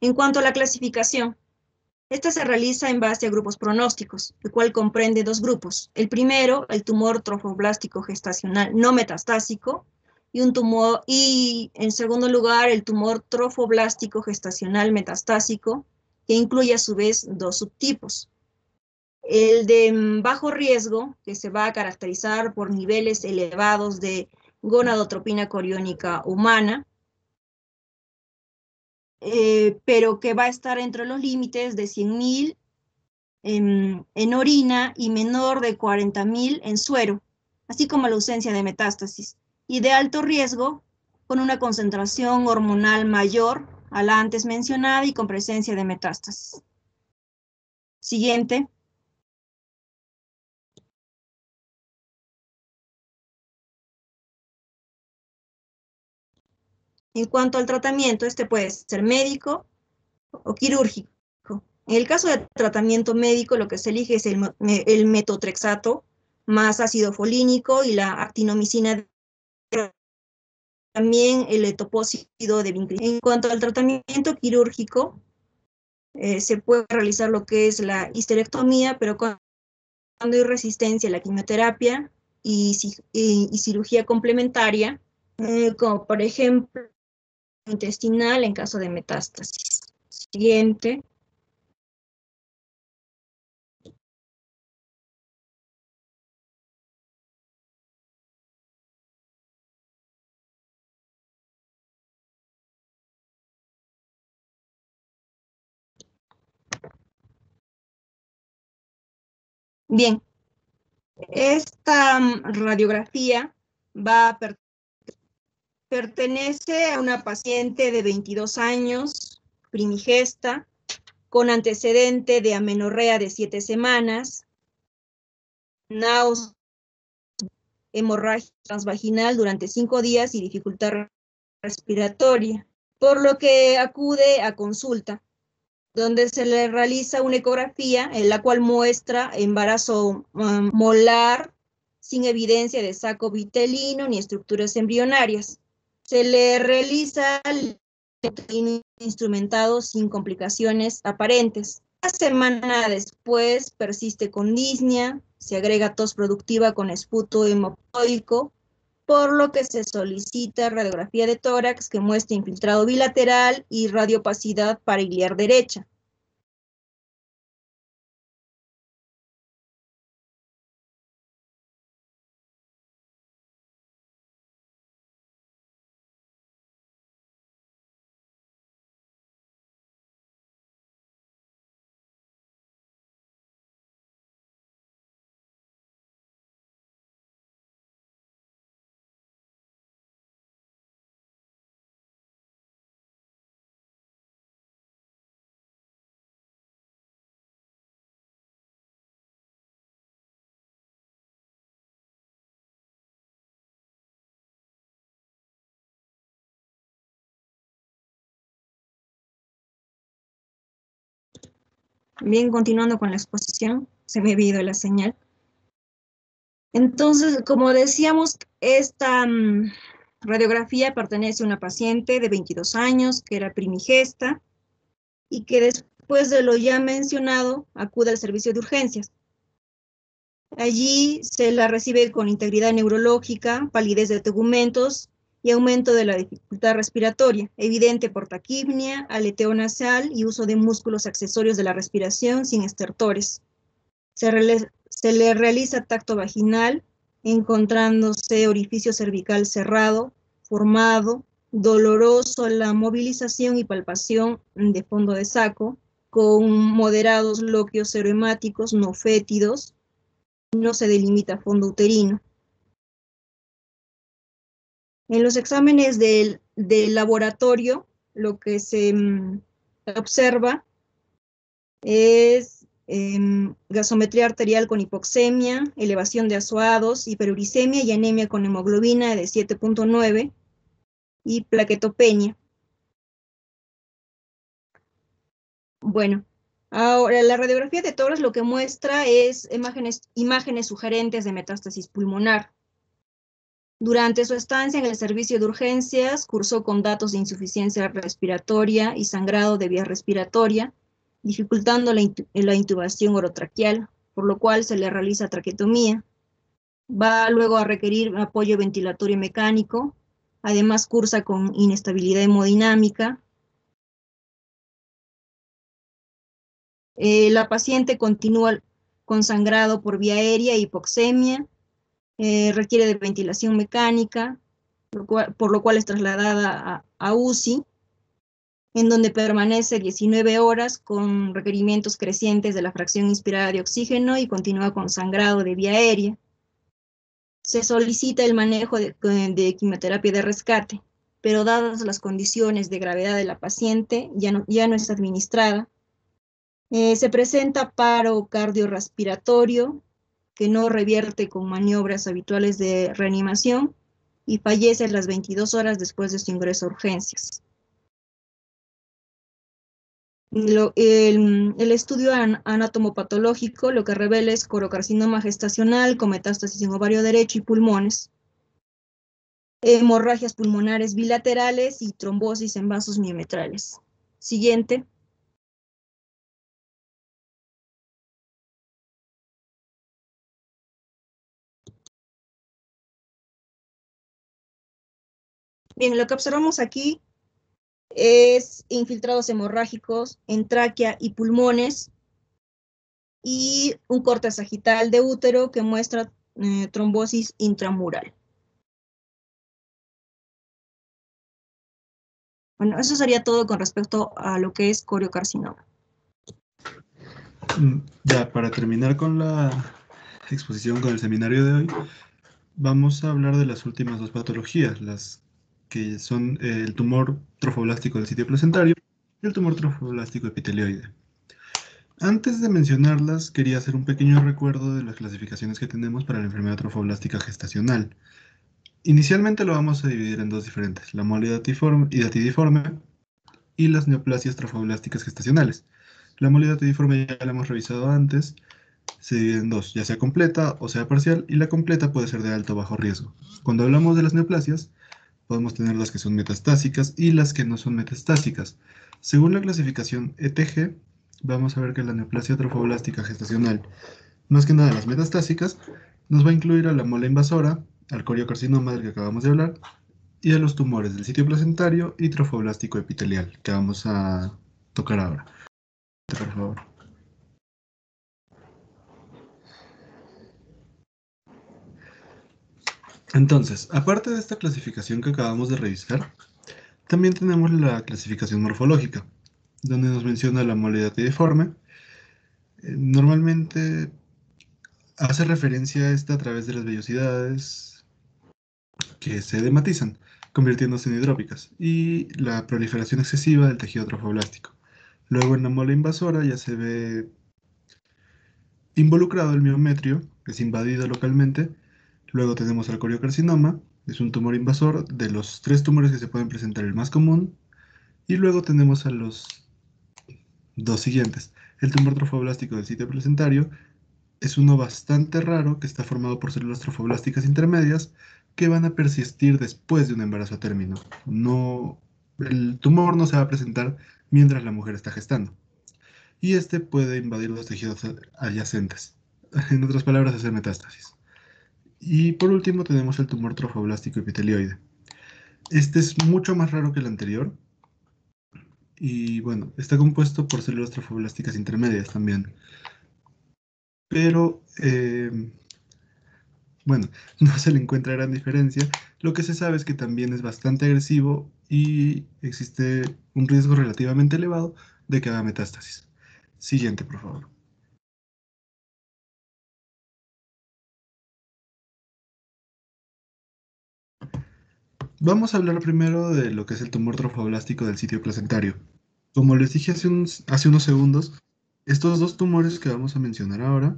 En cuanto a la clasificación, esta se realiza en base a grupos pronósticos, el cual comprende 2 grupos. El primero, el tumor trofoblástico gestacional no metastásico, y en segundo lugar, el tumor trofoblástico gestacional metastásico, que incluye a su vez 2 subtipos. El de bajo riesgo, que se va a caracterizar por niveles elevados de gonadotropina coriónica humana, pero que va a estar entre los límites de 100.000 en orina y menor de 40.000 en suero, así como la ausencia de metástasis, y de alto riesgo con una concentración hormonal mayor a la antes mencionada y con presencia de metástasis. Siguiente. En cuanto al tratamiento, este puede ser médico o quirúrgico. En el caso de tratamiento médico, lo que se elige es el metotrexato más ácido folínico y la actinomicina, también el etopósido de vinclina. En cuanto al tratamiento quirúrgico, se puede realizar lo que es la histerectomía, pero cuando hay resistencia a la quimioterapia y cirugía complementaria, como por ejemplo intestinal en caso de metástasis. Siguiente. Bien, esta radiografía va a pertenece a una paciente de 22 años, primigesta, con antecedente de amenorrea de 7 semanas, náuseas, hemorragia transvaginal durante 5 días y dificultad respiratoria, por lo que acude a consulta, donde se le realiza una ecografía en la cual muestra embarazo molar sin evidencia de saco vitelino ni estructuras embrionarias. Se le realiza el instrumentado sin complicaciones aparentes. Una semana después persiste con disnea, se agrega tos productiva con esputo hemopóico, por lo que se solicita radiografía de tórax que muestre infiltrado bilateral y radiopacidad pariliar derecha. Bien, continuando con la exposición, se me había ido la señal. Entonces, como decíamos, esta radiografía pertenece a una paciente de 22 años que era primigesta y que después de lo ya mencionado acude al servicio de urgencias. Allí se la recibe con integridad neurológica, palidez de tegumentos y aumento de la dificultad respiratoria, evidente por taquipnia, aleteo nasal y uso de músculos accesorios de la respiración sin estertores. Se le realiza tacto vaginal, encontrándose orificio cervical cerrado, formado, doloroso la movilización y palpación de fondo de saco, con moderados loquios serohemáticos no fétidos, no se delimita fondo uterino. En los exámenes del laboratorio, lo que se observa es gasometría arterial con hipoxemia, elevación de azoados, hiperuricemia y anemia con hemoglobina de 7.9 y plaquetopenia. Bueno, ahora la radiografía de tórax lo que muestra es imágenes sugerentes de metástasis pulmonar. Durante su estancia en el servicio de urgencias, cursó con datos de insuficiencia respiratoria y sangrado de vía respiratoria, dificultando la intubación orotraqueal, por lo cual se le realiza traqueotomía. Va luego a requerir apoyo ventilatorio mecánico, además cursa con inestabilidad hemodinámica. La paciente continúa con sangrado por vía aérea e hipoxemia, requiere de ventilación mecánica, por lo cual es trasladada a UCI, en donde permanece 19 horas con requerimientos crecientes de la fracción inspirada de oxígeno y continúa con sangrado de vía aérea. Se solicita el manejo de quimioterapia de rescate, pero dadas las condiciones de gravedad de la paciente, ya no es administrada. Se presenta paro cardiorrespiratorio, que no revierte con maniobras habituales de reanimación y fallece a las 22 horas después de su ingreso a urgencias. El estudio anatomopatológico lo que revela es corocarcinoma gestacional con metástasis en ovario derecho y pulmones, hemorragias pulmonares bilaterales y trombosis en vasos miometrales. Siguiente. Bien, lo que observamos aquí es infiltrados hemorrágicos en tráquea y pulmones y un corte sagital de útero que muestra trombosis intramural. Bueno, eso sería todo con respecto a lo que es coriocarcinoma. Ya, para terminar con la exposición, con el seminario de hoy, vamos a hablar de las últimas dos patologías, las que son el tumor trofoblástico del sitio placentario y el tumor trofoblástico epitelioide. Antes de mencionarlas, quería hacer un pequeño recuerdo de las clasificaciones que tenemos para la enfermedad trofoblástica gestacional. Inicialmente lo vamos a dividir en dos diferentes, la mole hidatidiforme y las neoplasias trofoblásticas gestacionales. La mole hidatidiforme ya la hemos revisado antes, se divide en dos, ya sea completa o sea parcial, y la completa puede ser de alto o bajo riesgo. Cuando hablamos de las neoplasias, podemos tener las que son metastásicas y las que no son metastásicas. Según la clasificación ETG, vamos a ver que la neoplasia trofoblástica gestacional, más que nada las metastásicas, nos va a incluir a la mole invasora, al coriocarcinoma del que acabamos de hablar, y a los tumores del sitio placentario y trofoblástico epitelial, que vamos a tocar ahora. Por favor. Entonces, aparte de esta clasificación que acabamos de revisar, también tenemos la clasificación morfológica, donde nos menciona la mole hidatidiforme. Normalmente hace referencia a esta a través de las vellosidades que se dematizan, convirtiéndose en hidrópicas, y la proliferación excesiva del tejido trofoblástico. Luego en la mole invasora ya se ve involucrado el miometrio, es invadido localmente. Luego tenemos el coriocarcinoma, es un tumor invasor. De los 3 tumores que se pueden presentar, el más común. Y luego tenemos a los dos siguientes. El tumor trofoblástico del sitio placentario es uno bastante raro que está formado por células trofoblásticas intermedias que van a persistir después de un embarazo a término. El tumor no se va a presentar mientras la mujer está gestando. Y este puede invadir los tejidos adyacentes. En otras palabras, hacer metástasis. Y por último tenemos el tumor trofoblástico epitelioide. Este es mucho más raro que el anterior. Y bueno, está compuesto por células trofoblásticas intermedias también. Pero, bueno, no se le encuentra gran diferencia. Lo que se sabe es que también es bastante agresivo y existe un riesgo relativamente elevado de que haga metástasis. Siguiente, por favor. Vamos a hablar primero de lo que es el tumor trofoblástico del sitio placentario. Como les dije hace unos segundos, estos dos tumores que vamos a mencionar ahora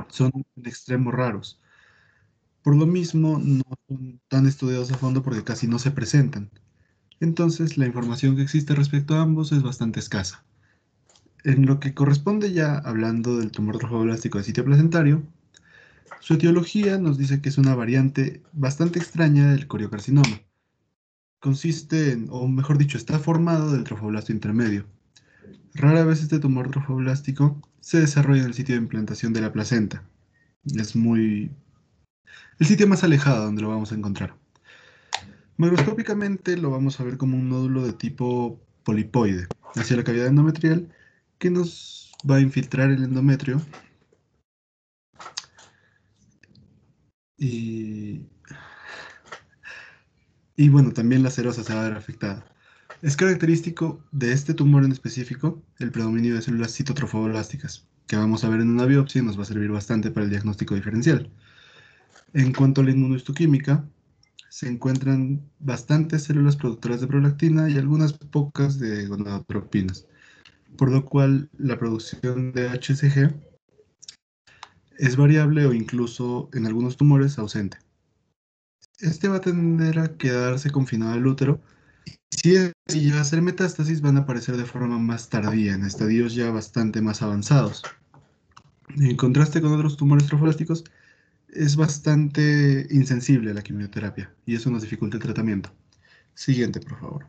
son en extremo raros. Por lo mismo, no son tan estudiados a fondo porque casi no se presentan. Entonces, la información que existe respecto a ambos es bastante escasa. En lo que corresponde ya hablando del tumor trofoblástico del sitio placentario, su etiología nos dice que es una variante bastante extraña del coriocarcinoma. Consiste en, o mejor dicho, está formado del trofoblasto intermedio. Rara vez este tumor trofoblástico se desarrolla en el sitio de implantación de la placenta. Es el sitio más alejado donde lo vamos a encontrar. Macroscópicamente lo vamos a ver como un nódulo de tipo polipoide hacia la cavidad endometrial que nos va a infiltrar el endometrio y bueno, también la serosa se va a ver afectada. Es característico de este tumor en específico el predominio de células citotrofoblásticas, que vamos a ver en una biopsia y nos va a servir bastante para el diagnóstico diferencial. En cuanto a la inmunohistoquímica, se encuentran bastantes células productoras de prolactina y algunas pocas de gonadotropinas, por lo cual la producción de HCG es variable o incluso en algunos tumores ausente. Este va a tender a quedarse confinado al útero. Si llega a hacer metástasis, van a aparecer de forma más tardía, en estadios ya bastante más avanzados. En contraste con otros tumores trofoblásticos, es bastante insensible a la quimioterapia y eso nos dificulta el tratamiento. Siguiente, por favor.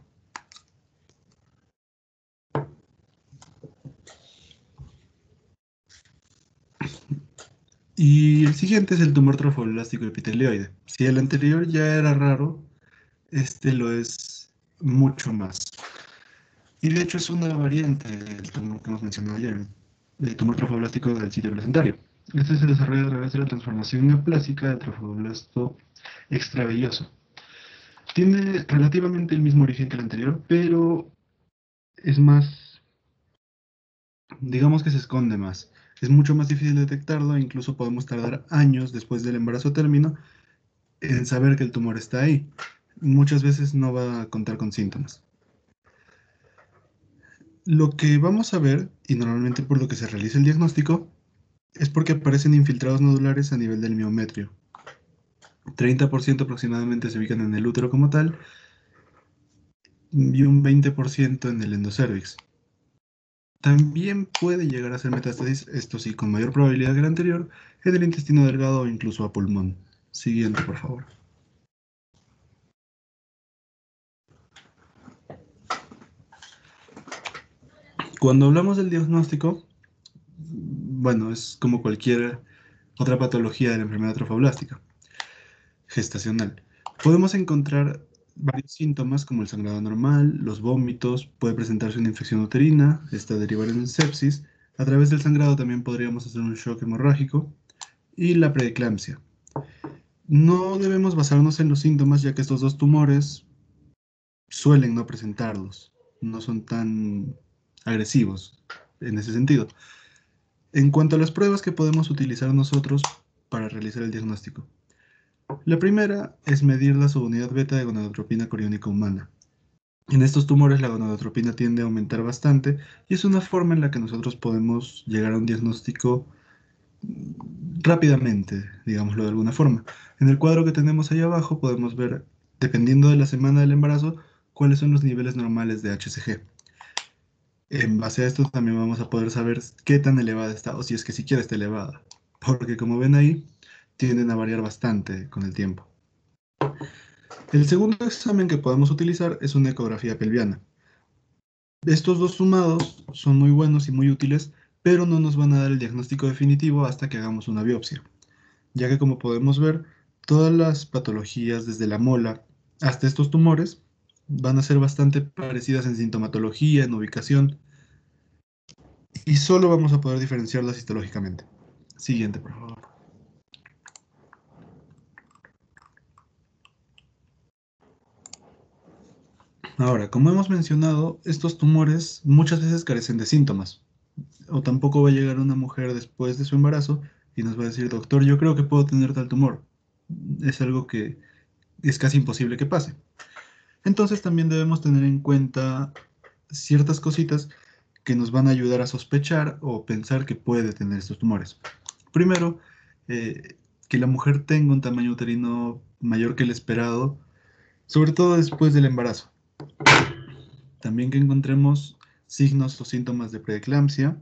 Y el siguiente es el tumor trofoblástico epitelioide. Si el anterior ya era raro, este lo es mucho más. Y de hecho es una variante del tumor que hemos mencionado ayer, el tumor trofoblástico del sitio placentario. Este se desarrolla a través de la transformación neoplásica del trofoblasto extravelloso. Tiene relativamente el mismo origen que el anterior, pero es más, digamos que se esconde más. Es mucho más difícil detectarlo e incluso podemos tardar años después del embarazo término en saber que el tumor está ahí. muchas veces no va a contar con síntomas. Lo que vamos a ver, y normalmente por lo que se realiza el diagnóstico, es porque aparecen infiltrados nodulares a nivel del miometrio. 30% aproximadamente se ubican en el útero como tal y un 20% en el endocérvix. También puede llegar a ser metástasis, esto sí, con mayor probabilidad que el anterior, en el intestino delgado o incluso a pulmón. Siguiente, por favor. Cuando hablamos del diagnóstico, bueno, es como cualquier otra patología de la enfermedad trofoblástica gestacional. Podemos encontrar varios síntomas como el sangrado normal, los vómitos, puede presentarse una infección uterina, esta derivar en sepsis. A través del sangrado también podríamos hacer un shock hemorrágico y la preeclampsia. No debemos basarnos en los síntomas, ya que estos dos tumores suelen no presentarlos, no son tan agresivos en ese sentido. En cuanto a las pruebas que podemos utilizar nosotros para realizar el diagnóstico, la primera es medir la subunidad beta de gonadotropina coriónica humana. En estos tumores la gonadotropina tiende a aumentar bastante y es una forma en la que nosotros podemos llegar a un diagnóstico rápidamente, digámoslo de alguna forma. En el cuadro que tenemos ahí abajo podemos ver, dependiendo de la semana del embarazo, cuáles son los niveles normales de HCG. En base a esto también vamos a poder saber qué tan elevada está, o si es que siquiera está elevada, porque como ven ahí, tienden a variar bastante con el tiempo. El segundo examen que podemos utilizar es una ecografía pelviana. Estos dos sumados son muy buenos y muy útiles, pero no nos van a dar el diagnóstico definitivo hasta que hagamos una biopsia, ya que como podemos ver, todas las patologías desde la mola hasta estos tumores van a ser bastante parecidas en sintomatología, en ubicación, y solo vamos a poder diferenciarlas histológicamente. Siguiente, por favor. Ahora, como hemos mencionado, estos tumores muchas veces carecen de síntomas, o tampoco va a llegar una mujer después de su embarazo y nos va a decir, doctor, yo creo que puedo tener tal tumor. Es algo que es casi imposible que pase. Entonces también debemos tener en cuenta ciertas cositas que nos van a ayudar a sospechar o pensar que puede tener estos tumores. Primero, que la mujer tenga un tamaño uterino mayor que el esperado, sobre todo después del embarazo. También que encontremos signos o síntomas de preeclampsia,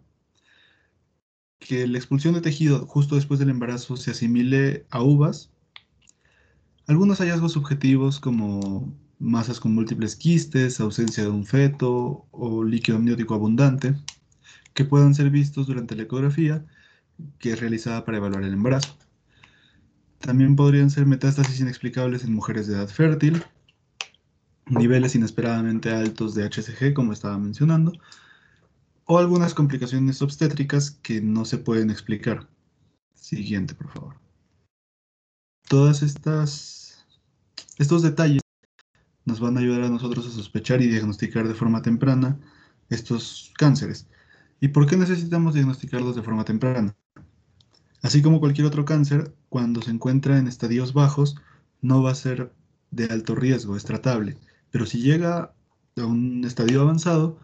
que la expulsión de tejido justo después del embarazo se asimile a uvas. Algunos hallazgos subjetivos como masas con múltiples quistes, ausencia de un feto o líquido amniótico abundante, que puedan ser vistos durante la ecografía, que es realizada para evaluar el embarazo. También podrían ser metástasis inexplicables en mujeres de edad fértil, niveles inesperadamente altos de HCG, como estaba mencionando, o algunas complicaciones obstétricas que no se pueden explicar. Siguiente, por favor. Todas estos detalles nos van a ayudar a nosotros a sospechar y diagnosticar de forma temprana estos cánceres. ¿Y por qué necesitamos diagnosticarlos de forma temprana? Así como cualquier otro cáncer, cuando se encuentra en estadios bajos, no va a ser de alto riesgo, es tratable. Pero si llega a un estadio avanzado,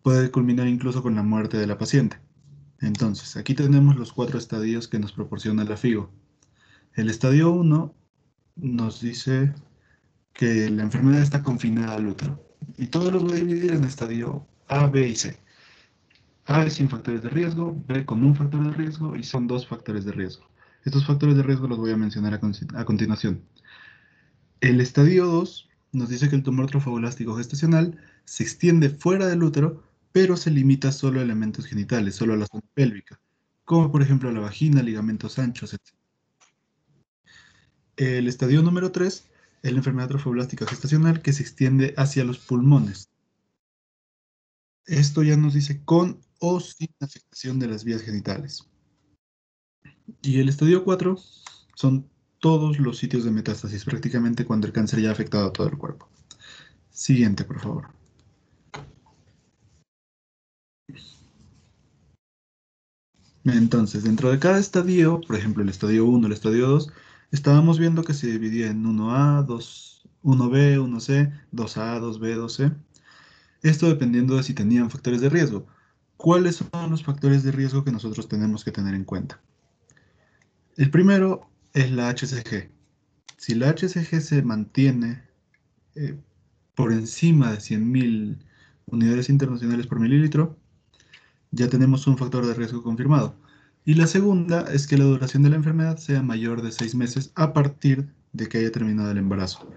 puede culminar incluso con la muerte de la paciente. Entonces, aquí tenemos los 4 estadios que nos proporciona la FIGO. El estadio 1 nos dice que la enfermedad está confinada al útero. Y todo lo voy a dividir en estadio A, B y C. A es sin factores de riesgo, B con un factor de riesgo y son 2 factores de riesgo. Estos factores de riesgo los voy a mencionar a continuación. El estadio 2 nos dice que el tumor trofoblástico gestacional se extiende fuera del útero, pero se limita solo a elementos genitales, solo a la zona pélvica, como por ejemplo la vagina, ligamentos anchos, etc. El estadio número 3 es la enfermedad trofoblástica gestacional que se extiende hacia los pulmones. Esto ya nos dice con o sin afectación de las vías genitales. Y el estadio 4 son todos los sitios de metástasis, prácticamente cuando el cáncer ya ha afectado a todo el cuerpo. Siguiente, por favor. Entonces, dentro de cada estadio, por ejemplo, el estadio 1, el estadio 2, estábamos viendo que se dividía en 1A, 1B, 1C, 2A, 2B, 2C. Esto dependiendo de si tenían factores de riesgo. ¿Cuáles son los factores de riesgo que nosotros tenemos que tener en cuenta? El primero es la HCG. Si la HCG se mantiene por encima de 100.000 unidades internacionales por mililitro, ya tenemos un factor de riesgo confirmado. Y la segunda es que la duración de la enfermedad sea mayor de 6 meses a partir de que haya terminado el embarazo.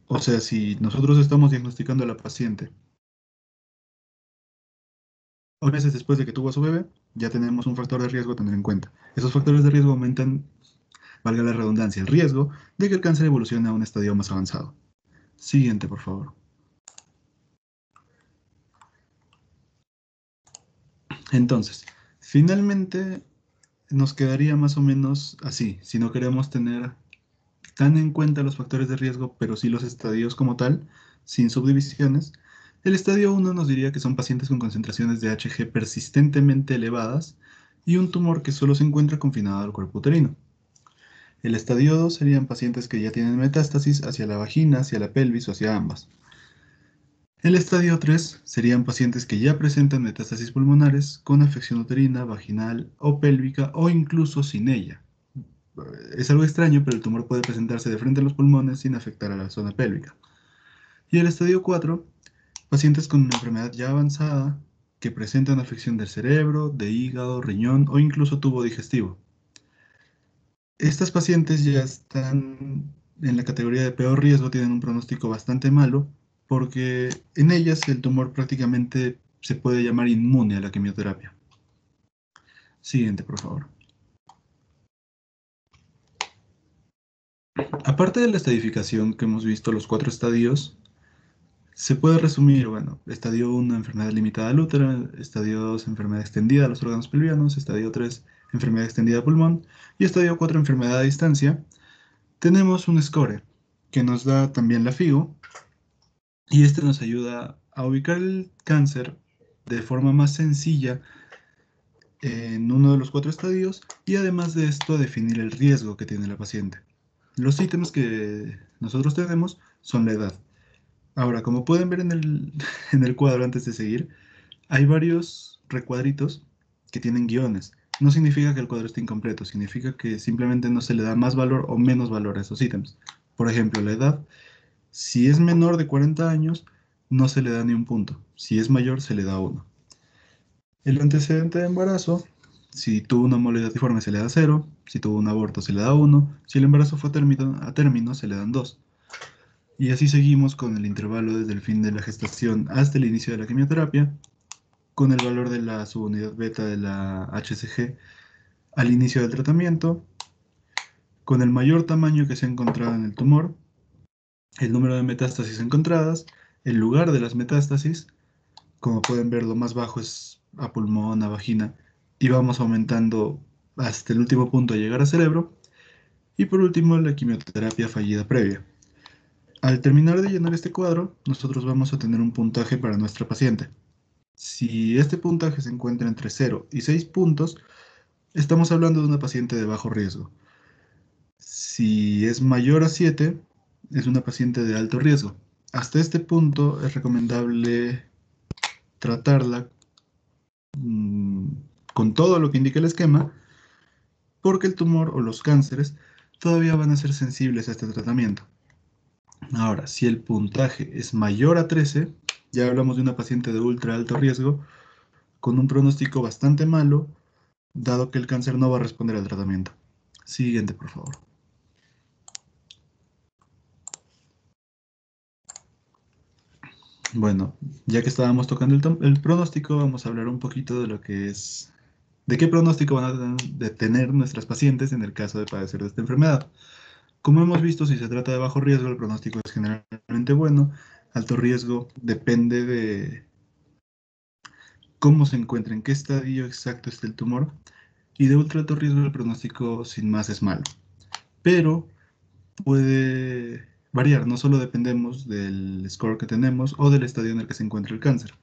O sea, si nosotros estamos diagnosticando a la paciente 8 meses después de que tuvo a su bebé, ya tenemos un factor de riesgo a tener en cuenta. Esos factores de riesgo aumentan, valga la redundancia, el riesgo de que el cáncer evolucione a un estadio más avanzado. Siguiente, por favor. Entonces, finalmente nos quedaría más o menos así, si no queremos tener tan en cuenta los factores de riesgo, pero sí los estadios como tal, sin subdivisiones. El estadio 1 nos diría que son pacientes con concentraciones de Hg persistentemente elevadas y un tumor que solo se encuentra confinado al cuerpo uterino. El estadio 2 serían pacientes que ya tienen metástasis hacia la vagina, hacia la pelvis o hacia ambas. El estadio 3 serían pacientes que ya presentan metástasis pulmonares con afección uterina, vaginal o pélvica o incluso sin ella. Es algo extraño, pero el tumor puede presentarse de frente a los pulmones sin afectar a la zona pélvica. Y el estadio 4, pacientes con una enfermedad ya avanzada que presentan afección del cerebro, de hígado, riñón o incluso tubo digestivo. Estas pacientes ya están en la categoría de peor riesgo, tienen un pronóstico bastante malo, porque en ellas el tumor prácticamente se puede llamar inmune a la quimioterapia. Siguiente, por favor. Aparte de la estadificación que hemos visto, los 4 estadios, se puede resumir, bueno, estadio 1, enfermedad limitada al útero, estadio 2, enfermedad extendida a los órganos pelvianos, estadio 3, enfermedad extendida al pulmón, y estadio 4, enfermedad a distancia. Tenemos un score que nos da también la FIGO, y este nos ayuda a ubicar el cáncer de forma más sencilla en uno de los 4 estadios, y además de esto, a definir el riesgo que tiene la paciente. Los ítems que nosotros tenemos son la edad. Ahora, como pueden ver en el cuadro antes de seguir, hay varios recuadritos que tienen guiones. No significa que el cuadro esté incompleto, significa que simplemente no se le da más valor o menos valor a esos ítems. Por ejemplo, la edad. Si es menor de 40 años, no se le da ni un punto. Si es mayor, se le da 1. El antecedente de embarazo, si tuvo una mole datiforme, se le da 0. Si tuvo un aborto, se le da 1. Si el embarazo fue a término, se le dan 2. Y así seguimos con el intervalo desde el fin de la gestación hasta el inicio de la quimioterapia, con el valor de la subunidad beta de la HCG al inicio del tratamiento, con el mayor tamaño que se ha encontrado en el tumor, el número de metástasis encontradas, el lugar de las metástasis, como pueden ver lo más bajo es a pulmón, a vagina, y vamos aumentando hasta el último punto a llegar a cerebro, y por último la quimioterapia fallida previa. Al terminar de llenar este cuadro, nosotros vamos a tener un puntaje para nuestra paciente. Si este puntaje se encuentra entre 0 y 6 puntos, estamos hablando de una paciente de bajo riesgo. Si es mayor a 7, es una paciente de alto riesgo. Hasta este punto es recomendable tratarla con todo lo que indica el esquema, porque el tumor o los cánceres todavía van a ser sensibles a este tratamiento. Ahora, si el puntaje es mayor a 13, ya hablamos de una paciente de ultra alto riesgo, con un pronóstico bastante malo, dado que el cáncer no va a responder al tratamiento. Siguiente, por favor. Bueno, ya que estábamos tocando el pronóstico, vamos a hablar un poquito de lo que es, de qué pronóstico van a tener nuestras pacientes en el caso de padecer de esta enfermedad. Como hemos visto, si se trata de bajo riesgo, el pronóstico es generalmente bueno. Alto riesgo depende de cómo se encuentra, en qué estadio exacto está el tumor. Y de ultra alto riesgo, el pronóstico sin más es malo. Pero puede variar, no solo dependemos del score que tenemos o del estadio en el que se encuentra el cáncer.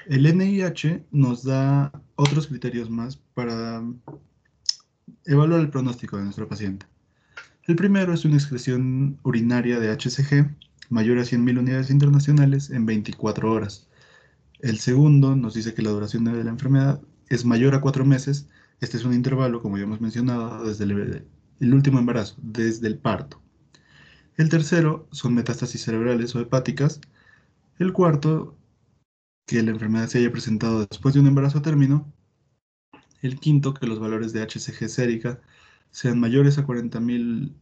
El NIH nos da otros criterios más para evaluar el pronóstico de nuestro paciente. El primero es una excreción urinaria de HCG mayor a 100.000 unidades internacionales en 24 horas. El segundo nos dice que la duración de la enfermedad es mayor a 4 meses. Este es un intervalo, como ya hemos mencionado, desde el último embarazo, desde el parto. El tercero son metástasis cerebrales o hepáticas. El cuarto, que la enfermedad se haya presentado después de un embarazo a término. El quinto, que los valores de HCG sérica sean mayores a 40.000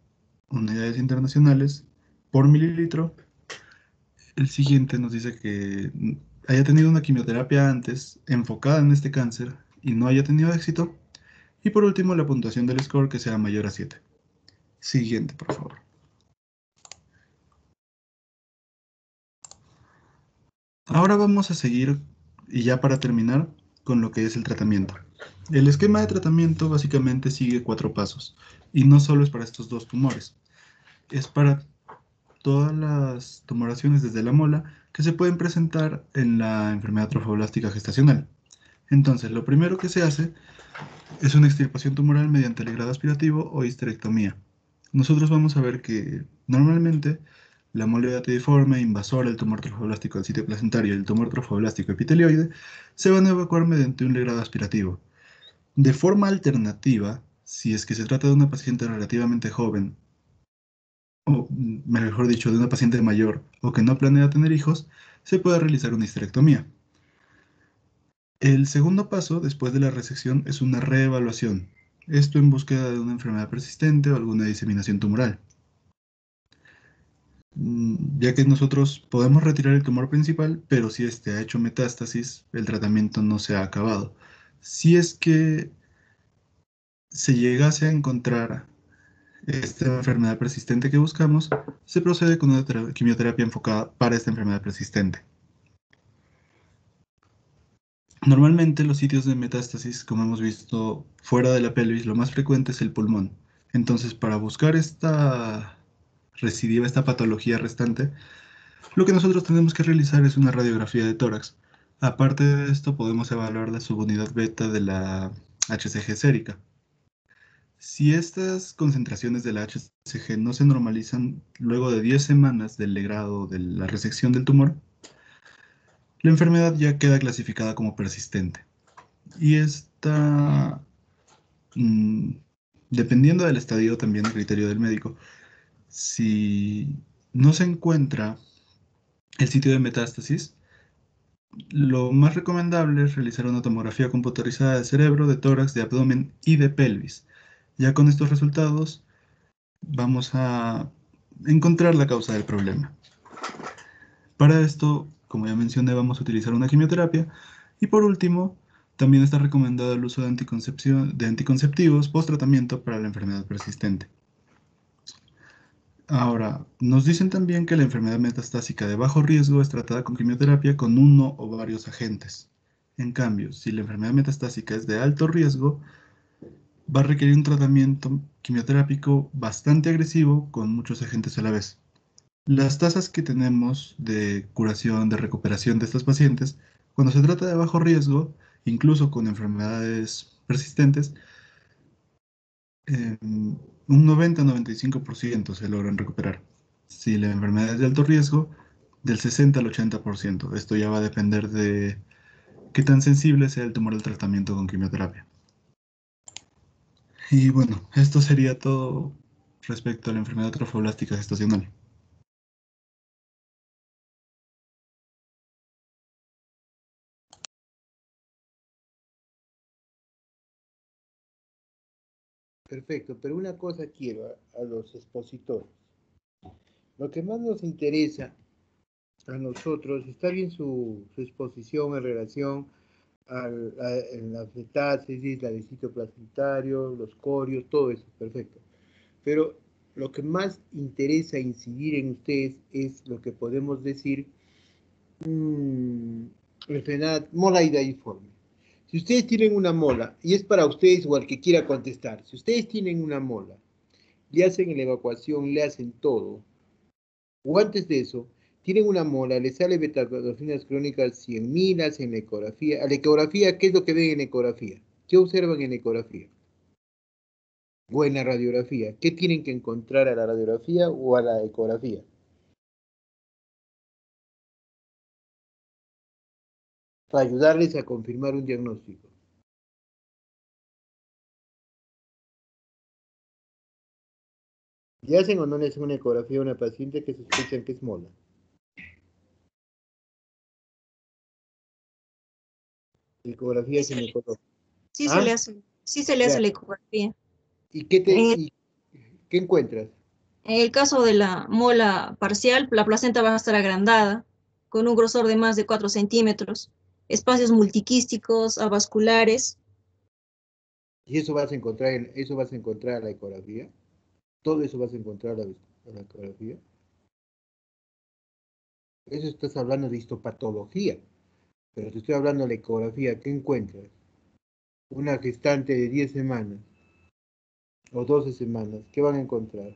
unidades internacionales por mililitro. El siguiente nos dice que haya tenido una quimioterapia antes enfocada en este cáncer y no haya tenido éxito. Y por último, la puntuación del score que sea mayor a 7. Siguiente, por favor. Ahora vamos a seguir, y ya para terminar, con lo que es el tratamiento. El esquema de tratamiento básicamente sigue 4 pasos, y no solo es para estos 2 tumores, es para todas las tumoraciones desde la mola que se pueden presentar en la enfermedad trofoblástica gestacional. Entonces, lo primero que se hace es una extirpación tumoral mediante legrado aspirativo o histerectomía. Nosotros vamos a ver que normalmente la mole datiforme invasora, el tumor trofoblástico del sitio placentario y el tumor trofoblástico epitelioide se van a evacuar mediante un legrado aspirativo. De forma alternativa, si es que se trata de una paciente relativamente joven, o mejor dicho, de una paciente mayor o que no planea tener hijos, se puede realizar una histerectomía. El segundo paso, después de la resección, es una reevaluación. Esto en búsqueda de una enfermedad persistente o alguna diseminación tumoral. Ya que nosotros podemos retirar el tumor principal, pero si este ha hecho metástasis, el tratamiento no se ha acabado. Si es que se llegase a encontrar esta enfermedad persistente que buscamos, se procede con una quimioterapia enfocada para esta enfermedad persistente. Normalmente los sitios de metástasis, como hemos visto fuera de la pelvis, lo más frecuente es el pulmón. Entonces, para buscar esta recidiva, esta patología restante, lo que nosotros tenemos que realizar es una radiografía de tórax. Aparte de esto, podemos evaluar la subunidad beta de la HCG sérica. Si estas concentraciones de la HCG no se normalizan luego de 10 semanas del legrado de la resección del tumor, la enfermedad ya queda clasificada como persistente. Y esta, mm, dependiendo del estadio también del criterio del médico, si no se encuentra el sitio de metástasis, lo más recomendable es realizar una tomografía computarizada de cerebro, de tórax, de abdomen y de pelvis. Ya con estos resultados vamos a encontrar la causa del problema. Para esto, como ya mencioné, vamos a utilizar una quimioterapia. Y por último, también está recomendado el uso de anticonceptivos post-tratamiento para la enfermedad persistente. Ahora, nos dicen también que la enfermedad metastásica de bajo riesgo es tratada con quimioterapia con uno o varios agentes. En cambio, si la enfermedad metastásica es de alto riesgo, va a requerir un tratamiento quimioterápico bastante agresivo con muchos agentes a la vez. Las tasas que tenemos de curación, de recuperación de estos pacientes, cuando se trata de bajo riesgo, incluso con enfermedades persistentes, un 90-95% se logran recuperar. Si la enfermedad es de alto riesgo, del 60 al 80%. Esto ya va a depender de qué tan sensible sea el tumor al tratamiento con quimioterapia. Y bueno, esto sería todo respecto a la enfermedad trofoblástica gestacional. Perfecto, pero una cosa quiero a los expositores. Lo que más nos interesa a nosotros, está bien su exposición en relación a las metástasis, la de sitio placentario, los corios, todo eso, perfecto. Pero lo que más interesa incidir en ustedes es lo que podemos decir enfermedad molaidaiforme. Si ustedes tienen una mola, y es para ustedes o al que quiera contestar, si ustedes tienen una mola, le hacen la evacuación, le hacen todo, o antes de eso, tienen una mola, le sale beta-endorfinas crónicas 100.000, hacen la ecografía. A la ecografía, ¿qué es lo que ven en ecografía? ¿Qué observan en ecografía? Buena radiografía. ¿Qué tienen que encontrar a la radiografía o a la ecografía? Para ayudarles a confirmar un diagnóstico. ¿Le hacen o no le hacen una ecografía a una paciente que sospechan que es mola? Ecografía ginecológica. Sí se ¿Ah? le hace, sí se le hace Ya. la ecografía. ¿Y En el, qué encuentras? en el caso de la mola parcial, la placenta va a estar agrandada, con un grosor de más de 4 centímetros, espacios multiquísticos, avasculares. ¿Y eso vas a encontrar eso vas a encontrar a la ecografía? ¿Todo eso vas a encontrar a la ecografía? Eso estás hablando de histopatología, pero te estoy hablando de la ecografía. ¿Qué encuentras? Una gestante de 10 semanas o 12 semanas. ¿Qué van a encontrar?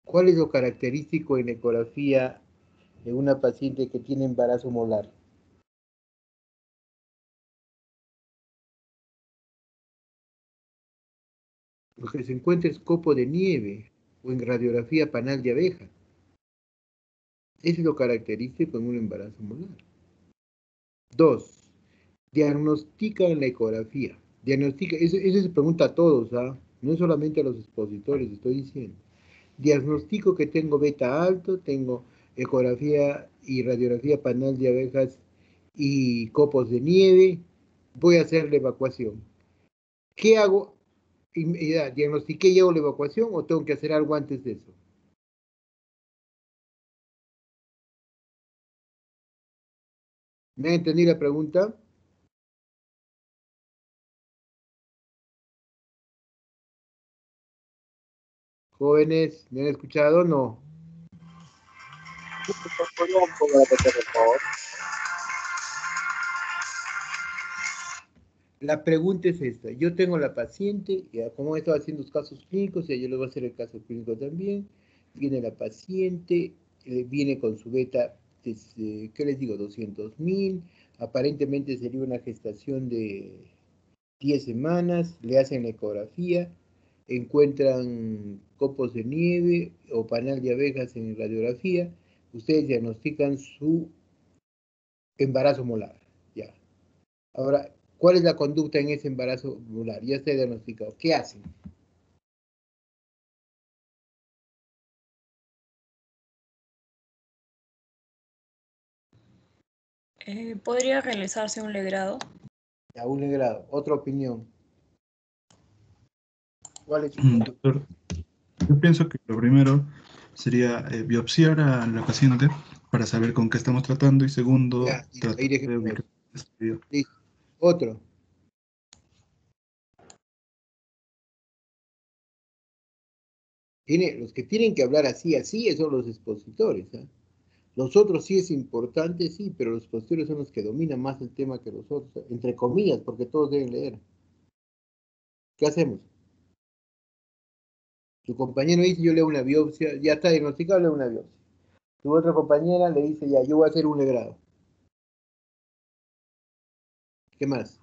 ¿Cuál es lo característico en la ecografía de una paciente que tiene embarazo molar? Lo que se encuentra es copo de nieve o en radiografía panal de abeja. Eso es lo característico en un embarazo molar. 2. Diagnostica en la ecografía. Diagnostica, eso se pregunta a todos, ¿ah? No solamente a los expositores, estoy diciendo. Diagnostico que tengo beta alto, tengo ecografía y radiografía panal de abejas y copos de nieve, voy a hacer la evacuación. ¿Qué hago? Ya, ¿diagnostiqué y hago la evacuación o tengo que hacer algo antes de eso? ¿Me han entendido la pregunta? Jóvenes, ¿me han escuchado o no? ¿Podría un poco repetir, por favor? La pregunta es esta. Yo tengo la paciente, ya como he estado haciendo los casos clínicos, ya yo le voy a hacer el caso clínico también. Viene la paciente, viene con su beta, ¿qué les digo? 200.000. Aparentemente sería una gestación de 10 semanas. Le hacen la ecografía, encuentran copos de nieve o panal de abejas en radiografía. Ustedes diagnostican su embarazo molar. Ya. Ahora, ¿cuál es la conducta en ese embarazo molar? Ya está diagnosticado. ¿Qué hacen? ¿Podría realizarse un legrado? A un grado. Otra opinión. ¿Cuál es su opinión? Doctor, yo pienso que lo primero sería biopsiar a la paciente para saber con qué estamos tratando y segundo, Ya, tratar ahí de dejemos ubicar eso. el estudio. Listo. Otro. Los que tienen que hablar así, así, son los expositores. ¿Eh? Los otros sí es importante, sí, pero los expositores son los que dominan más el tema que los otros, entre comillas, porque todos deben leer. ¿Qué hacemos? Tu compañero dice, yo leo una biopsia, ya está diagnosticado, leo una biopsia. Tu otra compañera le dice, ya, yo voy a hacer un legrado. ¿Qué más?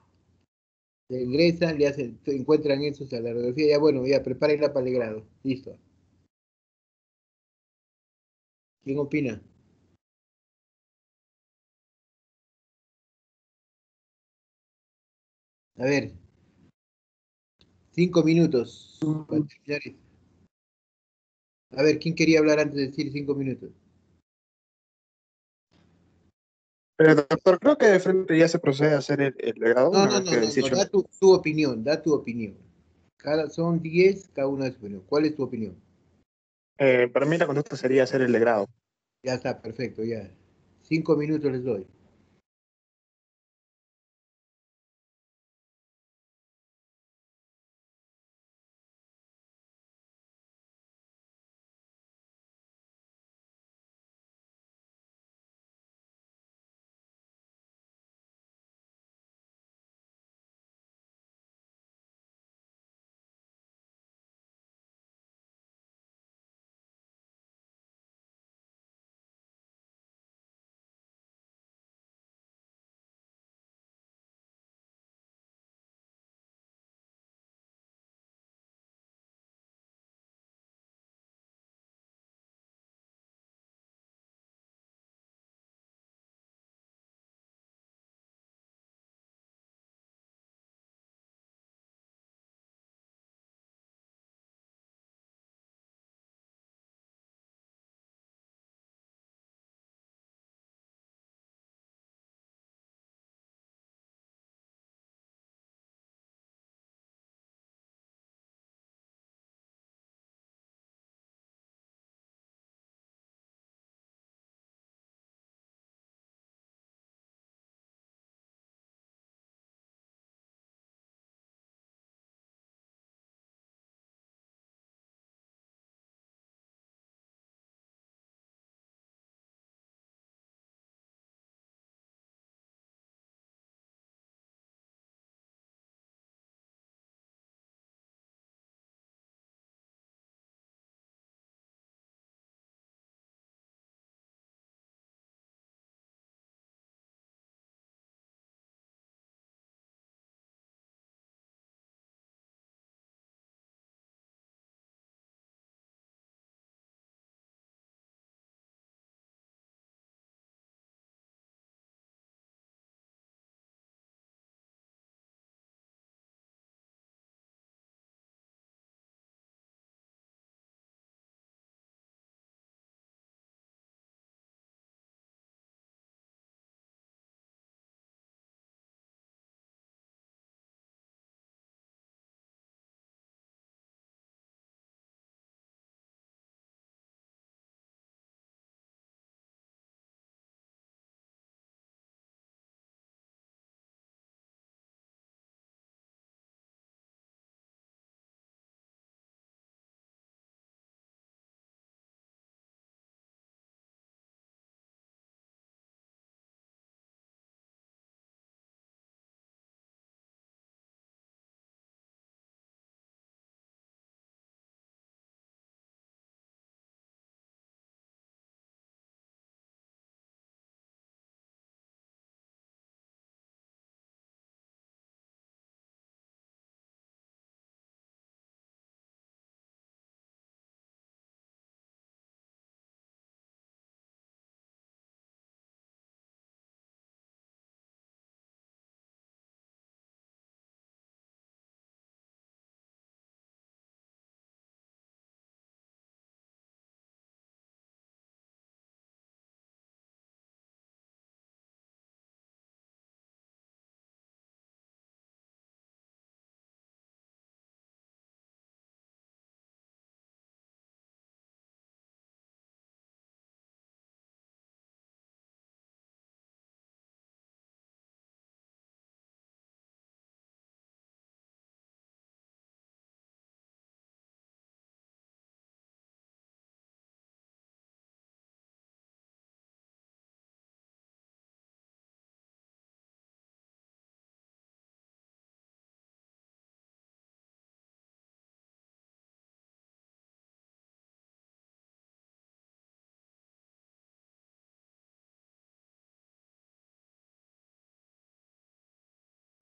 Le ingresan, le hacen, encuentran eso a la radiografía, ya bueno, ya prepárenla para el grado. Listo. ¿Quién opina? A ver, 5 minutos para terminar esto. A ver, ¿quién quería hablar antes de decir 5 minutos? Doctor, creo que de frente ya se procede a hacer el grado No, una no, vez no, que no, no, 18. da tu opinión, da tu opinión. Son 10, cada uno de su opinión. ¿Cuál es tu opinión? Para mí la conducta sería hacer el grado. Ya está, perfecto, ya. 5 minutos les doy.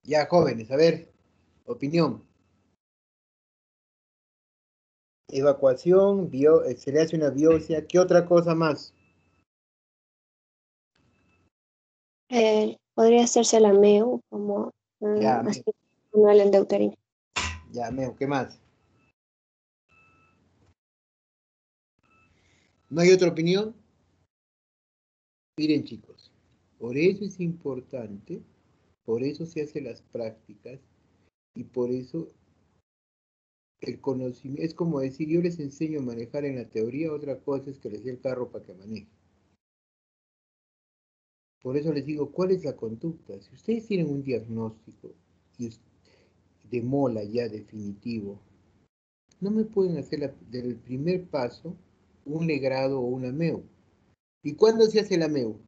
Ya, jóvenes, a ver, opinión. Evacuación, se le hace una biopsia, ¿qué otra cosa más? Podría hacerse la MEU como Ya, así manual en deuterina. ya, ¿qué más? ¿No hay otra opinión? Miren, chicos, por eso es importante, por eso se hacen las prácticas y por eso el conocimiento, es como decir, yo les enseño a manejar en la teoría, otra cosa es que les dé el carro para que maneje. Por eso les digo, ¿cuál es la conducta? Si ustedes tienen un diagnóstico de mola ya definitivo, no me pueden hacer del primer paso un legrado o una MEU. ¿Y cuándo se hace la MEU?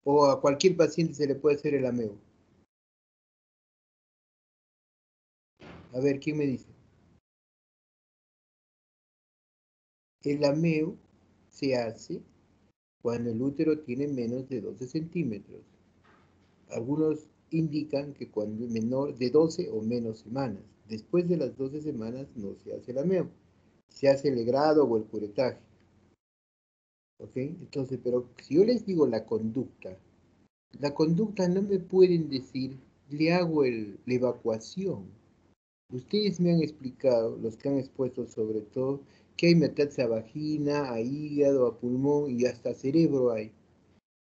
O a cualquier paciente se le puede hacer el AMEO. A ver, ¿quién me dice? El AMEO se hace cuando el útero tiene menos de 12 centímetros. Algunos indican que cuando es menor de 12 o menos semanas. Después de las 12 semanas no se hace el AMEO. Se hace el legrado o el curetaje. ¿Ok? Entonces, pero si yo les digo la conducta no me pueden decir, le hago la evacuación. Ustedes me han explicado, los que han expuesto sobre todo, que hay metástasis a vagina, a hígado, a pulmón y hasta cerebro hay.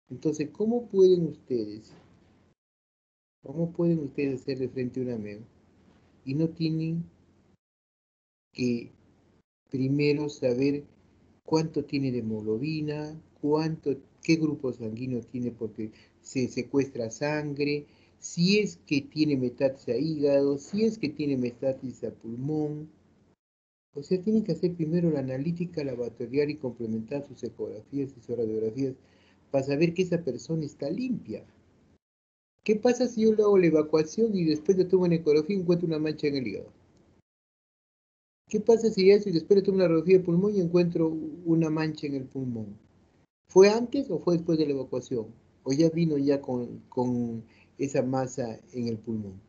Entonces, ¿cómo pueden ustedes hacerle frente a una MEO? Y no tienen que primero saber cuánto tiene de hemoglobina, qué grupo sanguíneo tiene porque se secuestra sangre, si es que tiene metástasis a hígado, si es que tiene metástasis a pulmón. O sea, tienen que hacer primero la analítica laboratorial y complementar sus ecografías y sus radiografías para saber que esa persona está limpia. ¿Qué pasa si yo le hago la evacuación y después le tomo una ecografía y encuentro una mancha en el hígado? ¿Qué pasa si eso y después le tomo una radiografía de pulmón y encuentro una mancha en el pulmón? ¿Fue antes o fue después de la evacuación? ¿O ya vino ya con esa masa en el pulmón?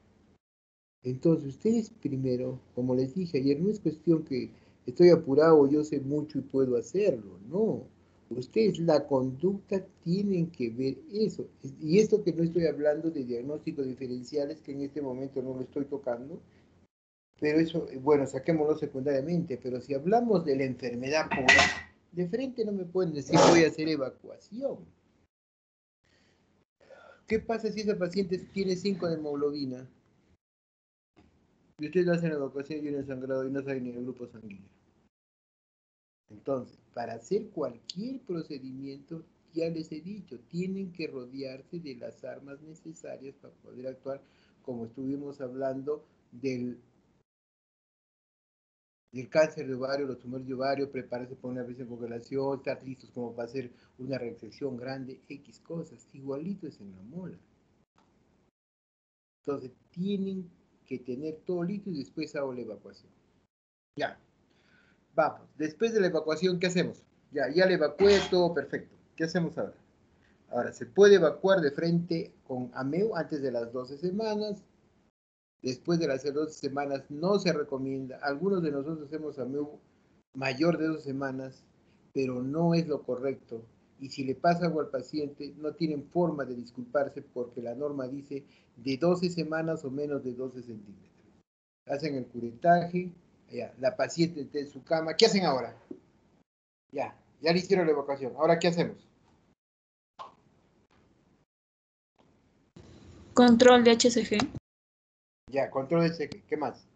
Entonces, ustedes primero, como les dije ayer, no es cuestión que estoy apurado, yo sé mucho y puedo hacerlo, no. Ustedes la conducta tienen que ver eso. Y esto que no estoy hablando de diagnósticos diferenciales, que en este momento no lo estoy tocando, pero eso, bueno, saquémoslo secundariamente, pero si hablamos de la enfermedad pura, de frente no me pueden decir voy a hacer evacuación. ¿Qué pasa si esa paciente tiene 5 de hemoglobina? Y ustedes hacen la evacuación y un sangrado y no saben ni el grupo sanguíneo. Entonces, para hacer cualquier procedimiento, ya les he dicho, tienen que rodearse de las armas necesarias para poder actuar, como estuvimos hablando del cáncer de ovario, los tumores de ovario, prepararse para una vez en congelación, estar listos como para hacer una resección grande, X cosas. Igualito es en la mola. Entonces, tienen que tener todo listo y después hago la evacuación. Ya. Vamos, después de la evacuación, ¿qué hacemos? Ya la evacué, todo perfecto. ¿Qué hacemos ahora? Ahora, se puede evacuar de frente con AMEU antes de las 12 semanas. Después de las 12 semanas no se recomienda. Algunos de nosotros hacemos AMEU mayor de 2 semanas, pero no es lo correcto. Y si le pasa algo al paciente, no tienen forma de disculparse porque la norma dice de 12 semanas o menos de 12 centímetros. Hacen el curetaje, ya, la paciente está en su cama. ¿Qué hacen ahora? Ya le hicieron la evacuación. ¿Ahora qué hacemos? Control de HCG. Ya, control de cheque. ¿Qué más?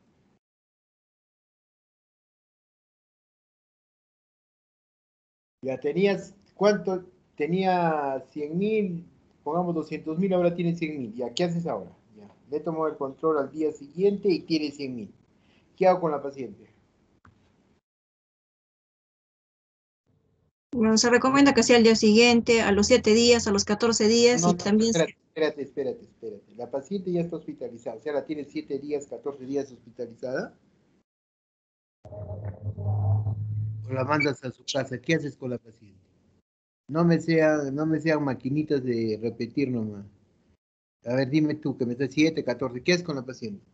Ya tenías, ¿cuánto? Tenía 100.000, pongamos 200.000, ahora tiene 100.000. Ya, ¿qué haces ahora? Ya, le tomo el control al día siguiente y tiene 100.000. ¿Qué hago con la paciente? Bueno, se recomienda que sea al día siguiente, a los 7 días, a los 14 días No, y también... espérate. La paciente ya está hospitalizada, o sea, la tiene 7 días, 14 días hospitalizada. O la mandas a su casa. ¿Qué haces con la paciente? No me sean maquinitas de repetir nomás. A ver, dime tú, que me estás 7, 14, ¿qué haces con la paciente?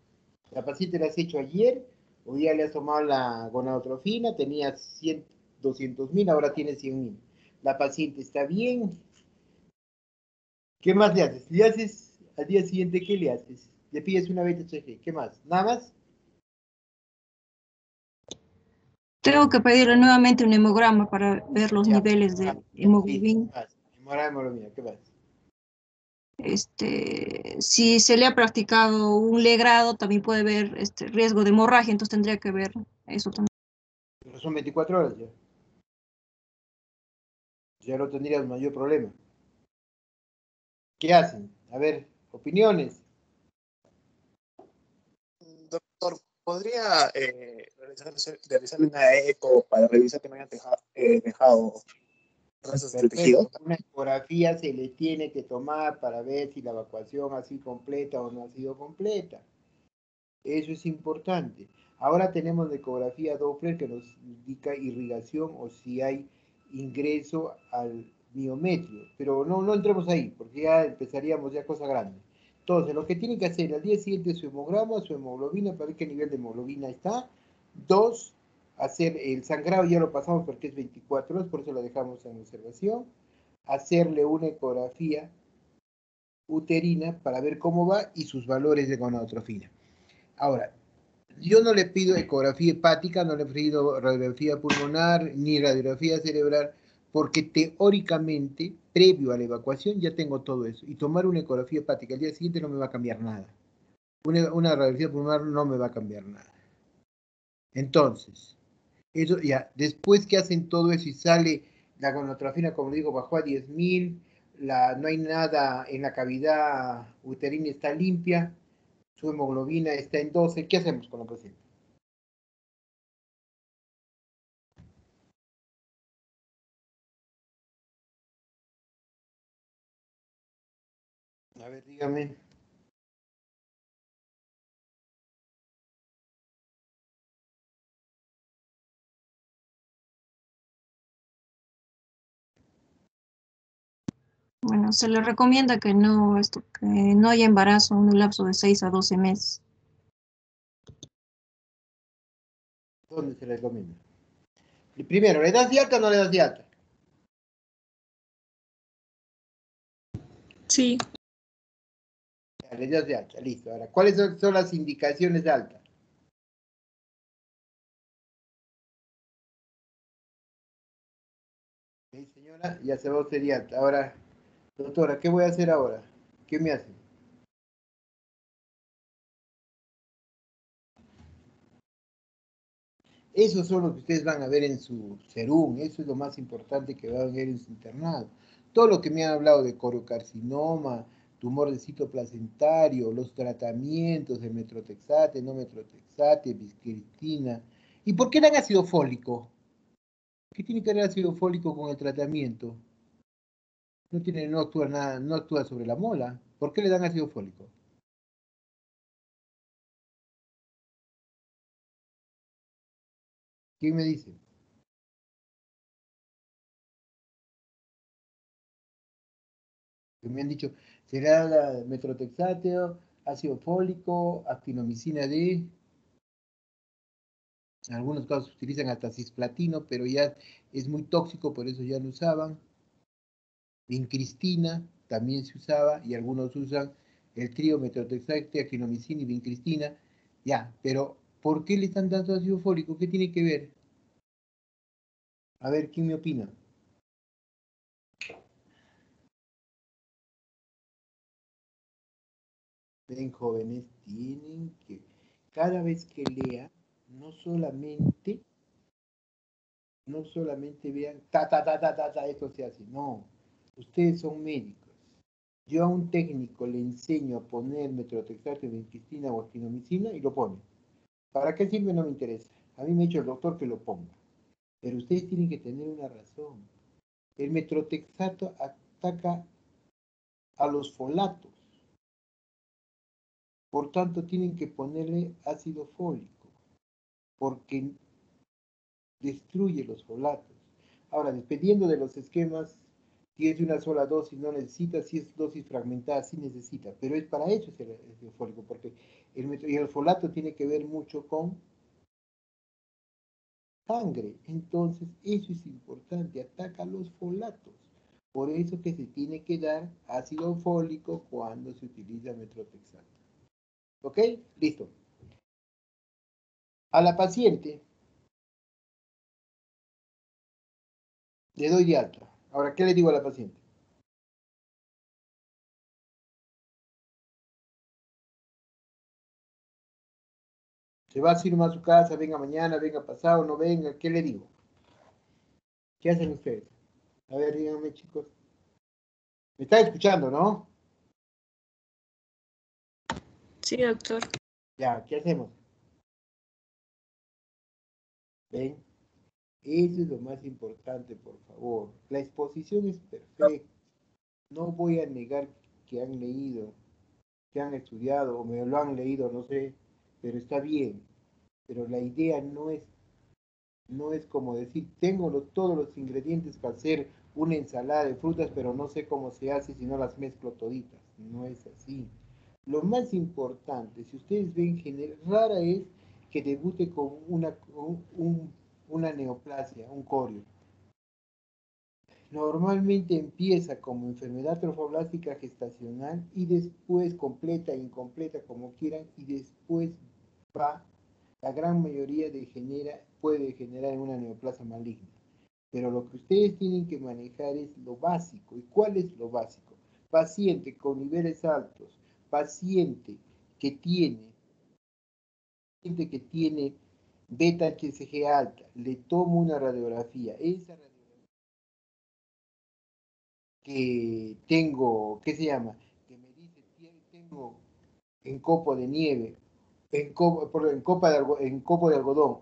¿La paciente la has hecho ayer? ¿O ya le has tomado la gonadotrofina? Tenía 100, 200.000, ahora tiene 100.000. La paciente está bien. ¿Qué más le haces? ¿Le haces al día siguiente qué le haces? Le pides una BTG, ¿qué más? ¿Nada más? Tengo que pedirle nuevamente un hemograma para ver los Ya. niveles de Sí, hemoglobina. ¿qué más? Hemoglobina, ¿qué más? Si se le ha practicado un legrado, también puede haber riesgo de hemorragia, entonces tendría que ver eso también. Pero son 24 horas ya. Ya no tendrías mayor problema. ¿Qué hacen? A ver, opiniones. Doctor, ¿podría realizarle una eco para revisar que no hayan dejado restos del tejido? Perfecto. Una ecografía se le tiene que tomar para ver si la evacuación ha sido completa o no ha sido completa. Eso es importante. Ahora tenemos la ecografía Doppler que nos indica irrigación o si hay ingreso al miometrio. Pero no entremos ahí, porque ya empezaríamos ya cosa grande. Entonces, lo que tienen que hacer al día siguiente es su hemograma, su hemoglobina, para ver qué nivel de hemoglobina está. 2, hacer el sangrado, ya lo pasamos porque es 24 horas, por eso lo dejamos en observación. Hacerle una ecografía uterina para ver cómo va y sus valores de gonadotrofina. Ahora, yo no le pido ecografía hepática, no le pido radiografía pulmonar ni radiografía cerebral, porque teóricamente, previo a la evacuación, ya tengo todo eso. Y tomar una ecografía hepática al día siguiente no me va a cambiar nada. Una radiografía pulmonar no me va a cambiar nada. Entonces, eso ya, después que hacen todo eso y sale la gonadotrofina, como digo, bajó a 10.000, no hay nada en la cavidad uterina, está limpia, su hemoglobina está en 12, ¿qué hacemos con la paciente? A ver, dígame. Bueno, se le recomienda que no haya embarazo en un lapso de 6 a 12 meses. ¿Dónde se le recomienda? Y primero, ¿le das de alta o no le das de alta? Sí. Ya, le das de alta, listo. Ahora, ¿cuáles son las indicaciones de alta? Sí, señora, ya se va usted de alta. Ahora, doctora, ¿qué voy a hacer ahora? ¿Qué me hace? Esos son los que ustedes van a ver en su serum, eso es lo más importante que van a ver en su internado. Todo lo que me han hablado de corocarcinoma, tumor de citoplacentario, los tratamientos de metrotexate, no metrotexate, biscristina. ¿Y por qué dan ácido fólico? ¿Qué tiene que ver el ácido fólico con el tratamiento? No actúa nada, no actúa sobre la mola. ¿Por qué le dan ácido fólico? ¿Quién me dice? Que me han dicho, será la metrotexateo, ácido fólico, actinomicina D. En algunos casos utilizan hasta cisplatino, pero ya es muy tóxico, por eso ya lo usaban. Vincristina también se usaba, y algunos usan el trío metrotexate, actinomicina y vincristina. Ya, pero ¿por qué le están dando ácido fólico? ¿Qué tiene que ver? A ver, ¿quién me opina? Ven, jóvenes, tienen que, cada vez que lean, no solamente vean, esto se hace. No, ustedes son médicos. Yo a un técnico le enseño a poner metrotexate, vincristina o actinomicina y lo pone. ¿Para qué sirve? No me interesa. A mí me ha dicho el doctor que lo ponga. Pero ustedes tienen que tener una razón. El metrotexato ataca a los folatos. Por tanto, tienen que ponerle ácido fólico, porque destruye los folatos. Ahora, dependiendo de los esquemas Si es de una sola dosis no necesita, si es dosis fragmentada sí necesita, pero es para eso es el ácido fólico, porque el folato tiene que ver mucho con sangre, entonces eso es importante, ataca los folatos. Por eso que se tiene que dar ácido fólico cuando se utiliza metrotexato. ¿Ok? Listo. A la paciente le doy de alta. Ahora, ¿qué le digo a la paciente? ¿Se va a ir más a su casa? Venga mañana, venga pasado, no venga. ¿Qué le digo? ¿Qué hacen ustedes? A ver, díganme, chicos. ¿Me están escuchando, no? Sí, doctor. Ya, ¿qué hacemos? ¿Ven? Eso es lo más importante, por favor. La exposición es perfecta. No voy a negar que han leído, que han estudiado o me lo han leído, no sé, pero está bien. Pero la idea no es como decir, tengo todos los ingredientes para hacer una ensalada de frutas, pero no sé cómo se hace si no las mezclo toditas. No es así. Lo más importante, si ustedes ven, rara es que debute con una neoplasia, un corio. Normalmente empieza como enfermedad trofoblástica gestacional y después completa, incompleta, como quieran, y después va, la gran mayoría puede degenerar en una neoplasia maligna. Pero lo que ustedes tienen que manejar es lo básico. ¿Y cuál es lo básico? Paciente con niveles altos, paciente que tiene beta HCG alta, le tomo una radiografía. Esa radiografía que tengo, ¿qué se llama? Que me dice, tengo en copo de nieve, en copo de algodón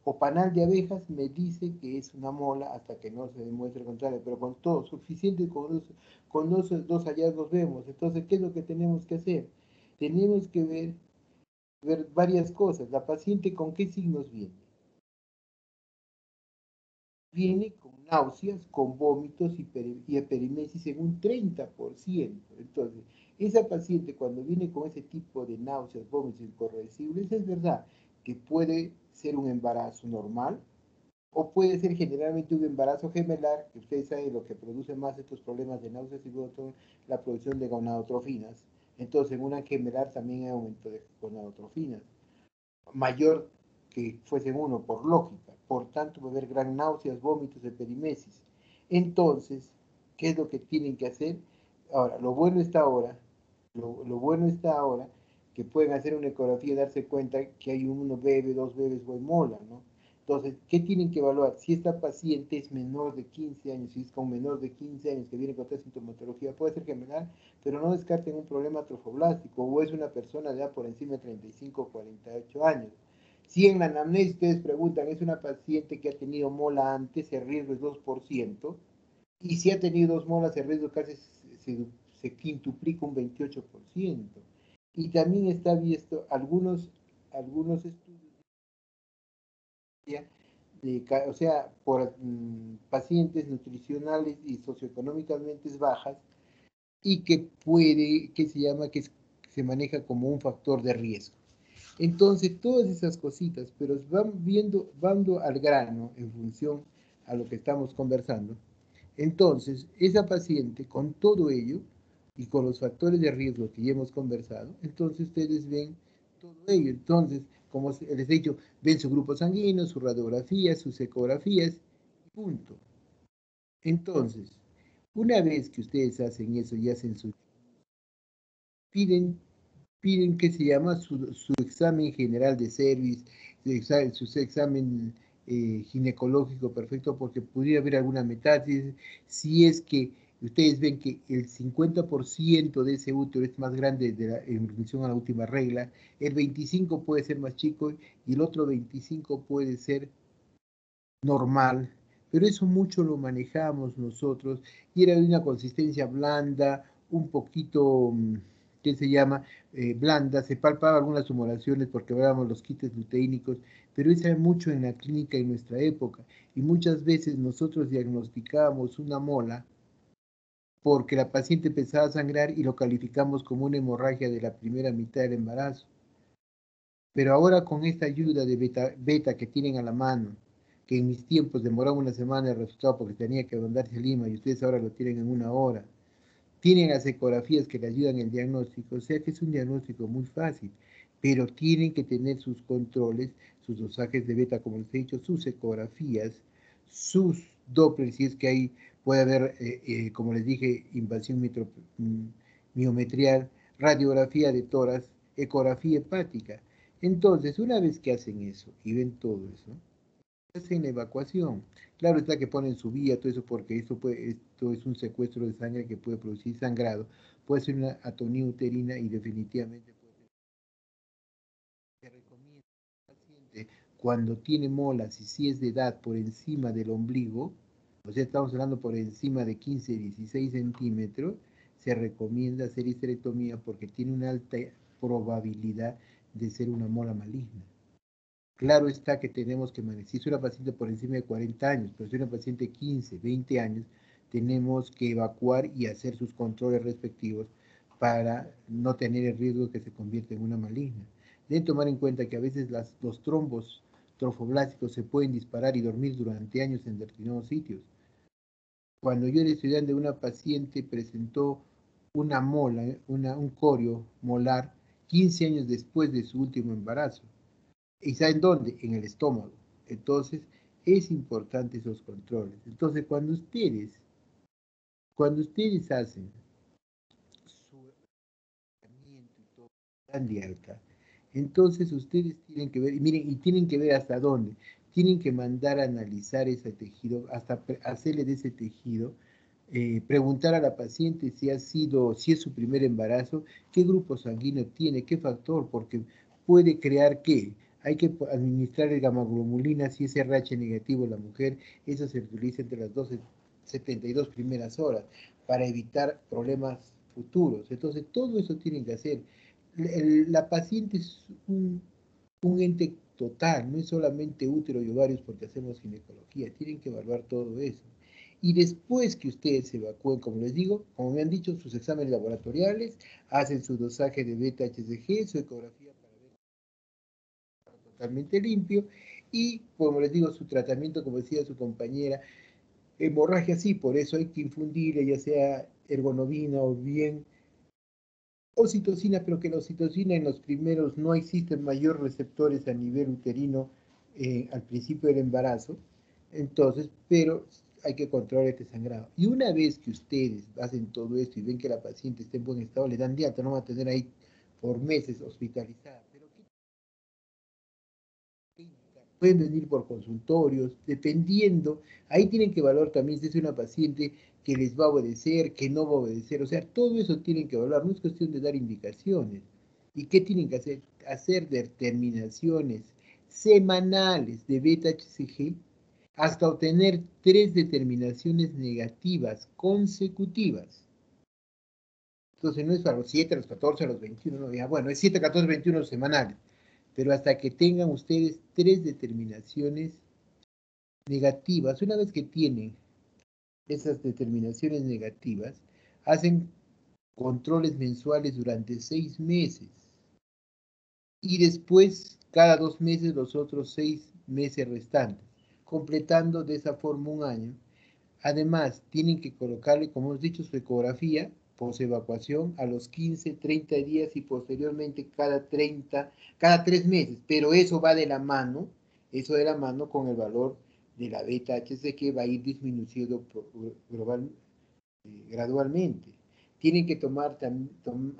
o panal de abejas, me dice que es una mola hasta que no se demuestre el contrario, pero con todo suficiente, con dos hallazgos vemos. Entonces, ¿qué es lo que tenemos que hacer? Tenemos que ver varias cosas. La paciente con qué signos viene. Viene con náuseas, con vómitos y hiperimesis en un 30%. Entonces, esa paciente cuando viene con ese tipo de náuseas, vómitos incorregibles, es verdad que puede ser un embarazo normal o puede ser generalmente un embarazo gemelar, que ustedes saben lo que produce más estos problemas de náuseas y vómitos, la producción de gonadotrofinas. Entonces, en una gemelar también hay aumento de gonadotrofinas mayor que fuesen uno, por lógica. Por tanto, va a haber gran náuseas, vómitos, hiperimesis. Entonces, ¿qué es lo que tienen que hacer? Ahora, lo bueno está ahora, que pueden hacer una ecografía y darse cuenta que hay uno bebé, dos bebés o mola, ¿no? Entonces, ¿qué tienen que evaluar? Si esta paciente es menor de 15 años, si es con menor de 15 años que viene con esta sintomatología, puede ser gemelar, pero no descarten un problema trofoblástico, o es una persona ya por encima de 35 o 48 años. Si en la anamnesis ustedes preguntan, es una paciente que ha tenido mola antes, el riesgo es 2%, y si ha tenido dos molas, el riesgo casi se quintuplica un 28%. Y también está visto algunos estudios o sea, por pacientes nutricionales y socioeconómicamente bajas y que se llama, se maneja como un factor de riesgo. Entonces, todas esas cositas, pero van al grano en función a lo que estamos conversando. Entonces, esa paciente, con todo ello y con los factores de riesgo que ya hemos conversado, entonces ustedes ven todo ello. Entonces, como les he dicho, ven su grupo sanguíneo, su radiografía, sus ecografías, punto. Entonces, una vez que ustedes hacen eso y hacen piden que se llama su examen general de cervix, su examen ginecológico perfecto, porque pudiera haber alguna metástasis, si es que ustedes ven que el 50% de ese útero es más grande en función a la última regla, el 25% puede ser más chico y el otro 25% puede ser normal, pero eso mucho lo manejamos nosotros y era de una consistencia blanda, un poquito, ¿qué se llama? Blanda, se palpaba algunas tumoraciones porque veíamos los quites luteínicos, pero eso era mucho en la clínica en nuestra época y muchas veces nosotros diagnosticábamos una mola porque la paciente empezaba a sangrar y lo calificamos como una hemorragia de la primera mitad del embarazo. Pero ahora con esta ayuda de beta que tienen a la mano, que en mis tiempos demoraba una semana el resultado porque tenía que mandarse a Lima y ustedes ahora lo tienen en 1 hora, tienen las ecografías que le ayudan en el diagnóstico, o sea que es un diagnóstico muy fácil, pero tienen que tener sus controles, sus dosajes de beta, como les he dicho, sus ecografías, sus Doppler, si es que hay, puede haber, como les dije, invasión miometrial, radiografía de tórax, ecografía hepática. Entonces, una vez que hacen eso y ven todo eso, hacen la evacuación. Claro está que ponen su vía, todo eso, porque esto es un secuestro de sangre que puede producir sangrado, puede ser una atonía uterina y definitivamente puede ser. Se recomienda al paciente cuando tiene molas y si es de edad por encima del ombligo, o sea, estamos hablando por encima de 15, 16 centímetros, se recomienda hacer histerectomía porque tiene una alta probabilidad de ser una mola maligna. Claro está que tenemos que manejar, si es una paciente por encima de 40 años, pero si es una paciente de 15, 20 años, tenemos que evacuar y hacer sus controles respectivos para no tener el riesgo de que se convierta en una maligna. Deben tomar en cuenta que a veces los trombos trofoblásticos se pueden disparar y dormir durante años en determinados sitios. Cuando yo era estudiante, una paciente presentó una mola, un corio molar 15 años después de su último embarazo. ¿Y saben dónde? En el estómago. Entonces, es importante esos controles. Entonces, cuando ustedes hacen su tratamiento y todo tan de alta, entonces ustedes tienen que ver, y miren, y tienen que ver hasta dónde. Tienen que mandar a analizar ese tejido, hasta hacerle de ese tejido, preguntar a la paciente si es su primer embarazo, qué grupo sanguíneo tiene, qué factor, porque puede crear qué. Hay que administrar el gamaglobulina si es RH negativo en la mujer, eso se utiliza entre las 72 primeras horas para evitar problemas futuros. Entonces, todo eso tienen que hacer. La paciente es un ente total, no es solamente útero y ovarios porque hacemos ginecología, tienen que evaluar todo eso. Y después que ustedes se evacúen, como les digo, como me han dicho, sus exámenes laboratoriales, hacen su dosaje de beta-HCG, su ecografía para ver que está totalmente limpio, y como les digo, su tratamiento, como decía su compañera, hemorragia sí, por eso hay que infundirle ya sea ergonovina o bien oxitocina, pero que la oxitocina en los primeros no existen mayores receptores a nivel uterino al principio del embarazo, entonces, pero hay que controlar este sangrado. Y una vez que ustedes hacen todo esto y ven que la paciente está en buen estado, le dan de alta, no va a tener ahí por meses hospitalizada. Pero pueden venir por consultorios, dependiendo, ahí tienen que evaluar también si es una paciente que les va a obedecer, que no va a obedecer, o sea, todo eso tienen que evaluar, no es cuestión de dar indicaciones. ¿Y qué tienen que hacer? Hacer determinaciones semanales de beta-HCG hasta obtener 3 determinaciones negativas consecutivas. Entonces no es a los 7, a los 14, a los 21, no, ya, bueno, es 7, 14, 21 semanales, pero hasta que tengan ustedes 3 determinaciones negativas. Una vez que tienen esas determinaciones negativas, hacen controles mensuales durante 6 meses y después cada 2 meses los otros 6 meses restantes, completando de esa forma un año. Además, tienen que colocarle, como hemos dicho, su ecografía post-evacuación a los 15, 30 días y posteriormente cada 3 meses, pero eso va de la mano, con el valor de la beta-HCG que va a ir disminuyendo gradualmente. Tienen que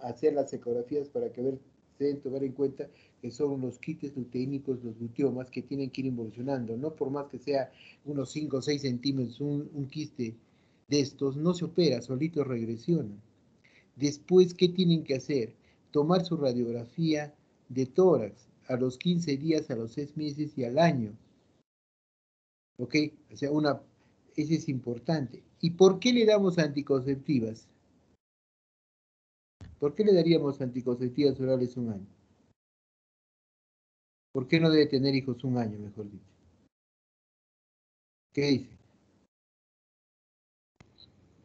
hacer las ecografías para que se deben tomar en cuenta que son los quites luteínicos, los lutiomas, que tienen que ir involucionando, no por más que sea unos 5 o 6 centímetros, un quiste de estos, no se opera, solito regresiona. Después, ¿qué tienen que hacer? Tomar su radiografía de tórax a los 15 días, a los 6 meses y al año. ¿Ok? O sea, ese es importante. ¿Y por qué le damos anticonceptivas? ¿Por qué le daríamos anticonceptivas orales un año? ¿Por qué no debe tener hijos un año, mejor dicho? ¿Qué dice?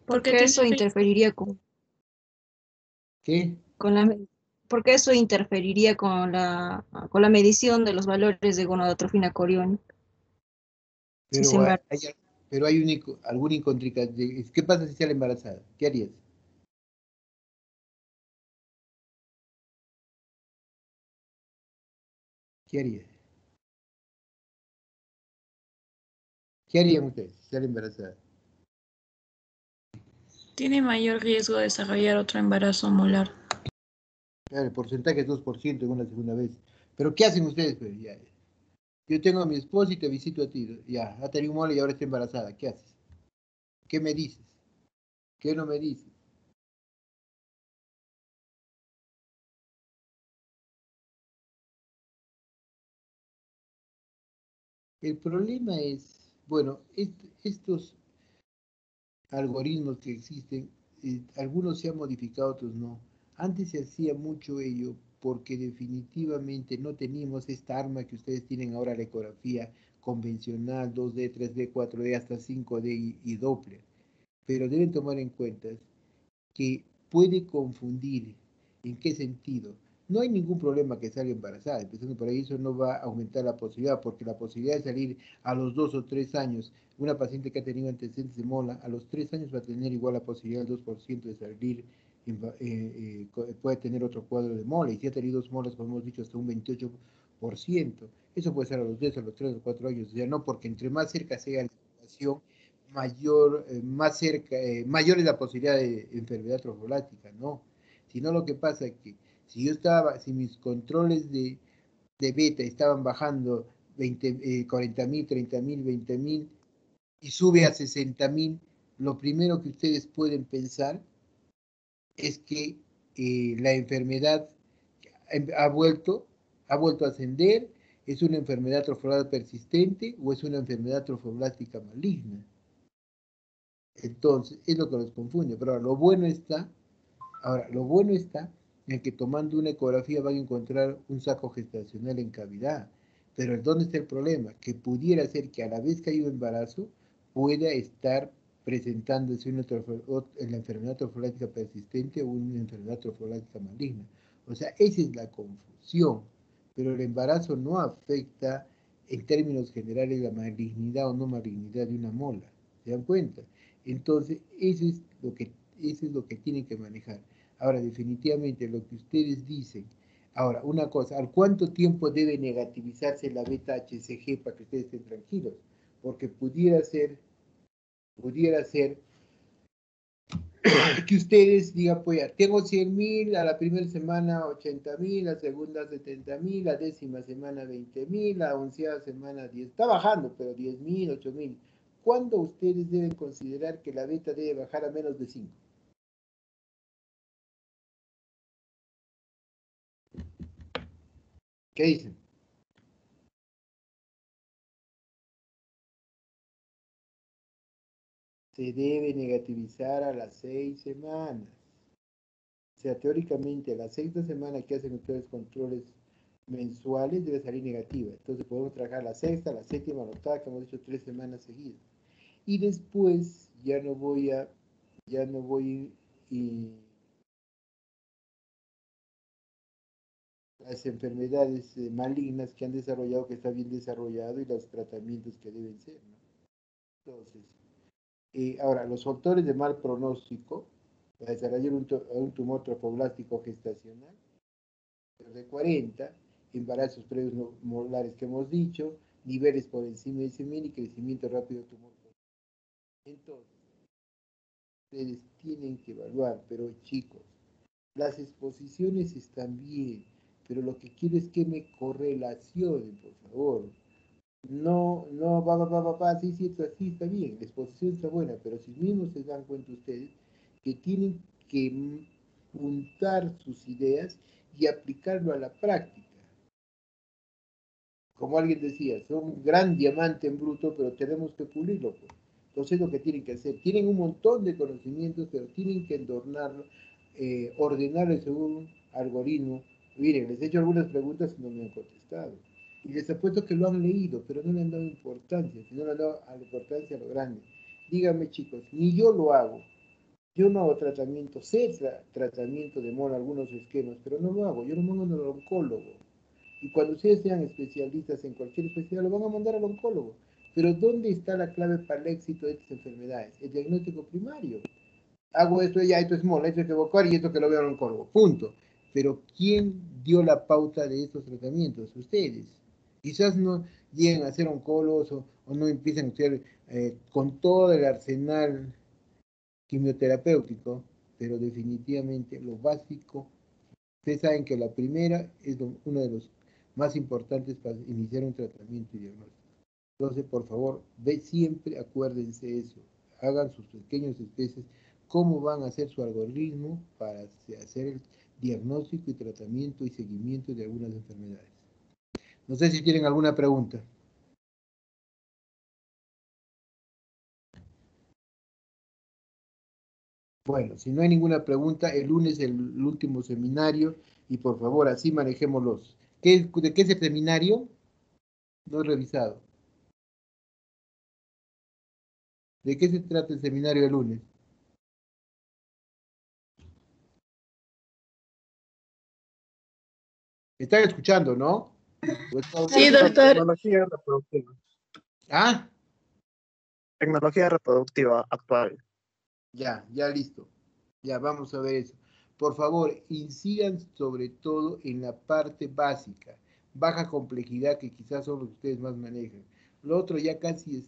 Porque eso interferiría ¿Qué? porque eso interferiría con la medición de los valores de gonadotrofina coriónica. Si se Pero embaraza. pero hay algún incontrincante. ¿Qué pasa si sale embarazada? ¿Qué harías? ¿Qué harías? ¿Qué harían ustedes si sale embarazada? Tiene mayor riesgo de desarrollar otro embarazo molar. Claro, el porcentaje es 2% en una segunda vez. Pero ¿qué hacen ustedes? Pues? Ya, yo tengo a mi esposa y te visito a ti. Ya, ha tenido un mole y ahora está embarazada. ¿Qué haces? ¿Qué me dices? ¿Qué no me dices? El problema es, bueno, estos algoritmos que existen, algunos se han modificado, otros no. Antes se hacía mucho ello porque definitivamente no teníamos esta arma que ustedes tienen ahora, la ecografía convencional, 2D, 3D, 4D, hasta 5D y Doppler. Pero deben tomar en cuenta que puede confundir. ¿En qué sentido? No hay ningún problema que salga embarazada, empezando por ahí, eso no va a aumentar la posibilidad, porque la posibilidad de salir a los 2 o 3 años, una paciente que ha tenido antecedentes de mola, a los 3 años va a tener igual la posibilidad del 2% de salir, puede tener otro cuadro de mola, y si ha tenido 2 molas, como hemos dicho, hasta un 28%. Eso puede ser a los 10, a los 3 o 4 años, ya no, porque entre más cerca sea la situación, más cerca, mayor es la posibilidad de enfermedad trofolática, ¿no? Sino lo que pasa es que si mis controles de beta estaban bajando 40.000, 30.000, 20.000 y sube a 60.000, lo primero que ustedes pueden pensar es que la enfermedad ha vuelto a ascender, es una enfermedad trofoblástica persistente o es una enfermedad trofoblástica maligna. Entonces, es lo que los confunde. Pero lo bueno está en que tomando una ecografía van a encontrar un saco gestacional en cavidad. Pero ¿dónde está el problema? Que pudiera ser que a la vez que hay un embarazo, pueda estar presentándose la enfermedad trofolática persistente o una enfermedad trofolática maligna. O sea, esa es la confusión. Pero el embarazo no afecta en términos generales la malignidad o no malignidad de una mola. ¿Se dan cuenta? Entonces, eso es lo que tienen que manejar. Ahora, definitivamente, lo que ustedes dicen. Ahora, una cosa, ¿al cuánto tiempo debe negativizarse la beta-HCG para que ustedes estén tranquilos? Porque pudiera ser que ustedes digan, pues ya, tengo 100.000, a la primera semana 80.000, la segunda 70.000, la décima semana 20.000, la onceava semana 10, está bajando, pero 10.000, 8.000. ¿Cuándo ustedes deben considerar que la beta debe bajar a menos de 5? ¿Qué dicen? Se debe negativizar a las 6 semanas. O sea, teóricamente, a la sexta semana que hacen ustedes controles mensuales debe salir negativa. Entonces podemos trabajar la sexta, la séptima, la octava, que hemos hecho 3 semanas seguidas. Y después ya no voy y las enfermedades malignas que han desarrollado, que está bien desarrollado, y los tratamientos que deben ser, ¿no? Entonces, ahora, los factores de mal pronóstico para desarrollar un tumor trofoblástico gestacional de 40, embarazos previos molares que hemos dicho, niveles por encima de 100.000 y crecimiento rápido del tumor. Entonces, ustedes tienen que evaluar, pero chicos, las exposiciones están bien, pero lo que quiero es que me correlacionen, por favor. No, no, sí, sí, así está bien, la exposición está buena, pero si mismos se dan cuenta ustedes que tienen que juntar sus ideas y aplicarlo a la práctica. Como alguien decía, son un gran diamante en bruto, pero tenemos que pulirlo, pues. Entonces es lo que tienen que hacer. Tienen un montón de conocimientos, pero tienen que adornarlo, ordenarlo según un algoritmo. Miren, les he hecho algunas preguntas y no me han contestado. Y les apuesto que lo han leído, pero no le han dado importancia, sino le han dado importancia a lo grande. Díganme, chicos, ni yo lo hago. Yo no hago tratamiento, tratamiento de mono, algunos esquemas, pero no lo hago, yo lo mando al oncólogo. Y cuando ustedes sean especialistas en cualquier especialidad, lo van a mandar al oncólogo. Pero ¿dónde está la clave para el éxito de estas enfermedades? El diagnóstico primario. Hago esto, ya esto es mola, esto hay que evacuar y esto que lo veo al oncólogo. Punto. Pero ¿quién dio la pauta de estos tratamientos? Ustedes. Quizás no lleguen a ser oncólogos o no empiecen a ser con todo el arsenal quimioterapéutico, pero definitivamente lo básico, ustedes saben que la primera es uno de los más importantes para iniciar un tratamiento y diagnóstico. Entonces, por favor, siempre acuérdense eso, hagan sus pequeños especies, cómo van a hacer su algoritmo para hacer el diagnóstico y tratamiento y seguimiento de algunas enfermedades. No sé si tienen alguna pregunta. Bueno, si no hay ninguna pregunta, el lunes el último seminario y por favor, así manejémoslos. ¿De qué es el seminario? No he revisado. ¿De qué se trata el seminario del lunes? ¿Están escuchando, no? Sí, doctor. Tecnología reproductiva. ¿Ah? Tecnología reproductiva actual. Ya listo. Ya, vamos a ver eso. Por favor, incidan sobre todo en la parte básica, baja complejidad que quizás son los que ustedes más manejan. Lo otro ya casi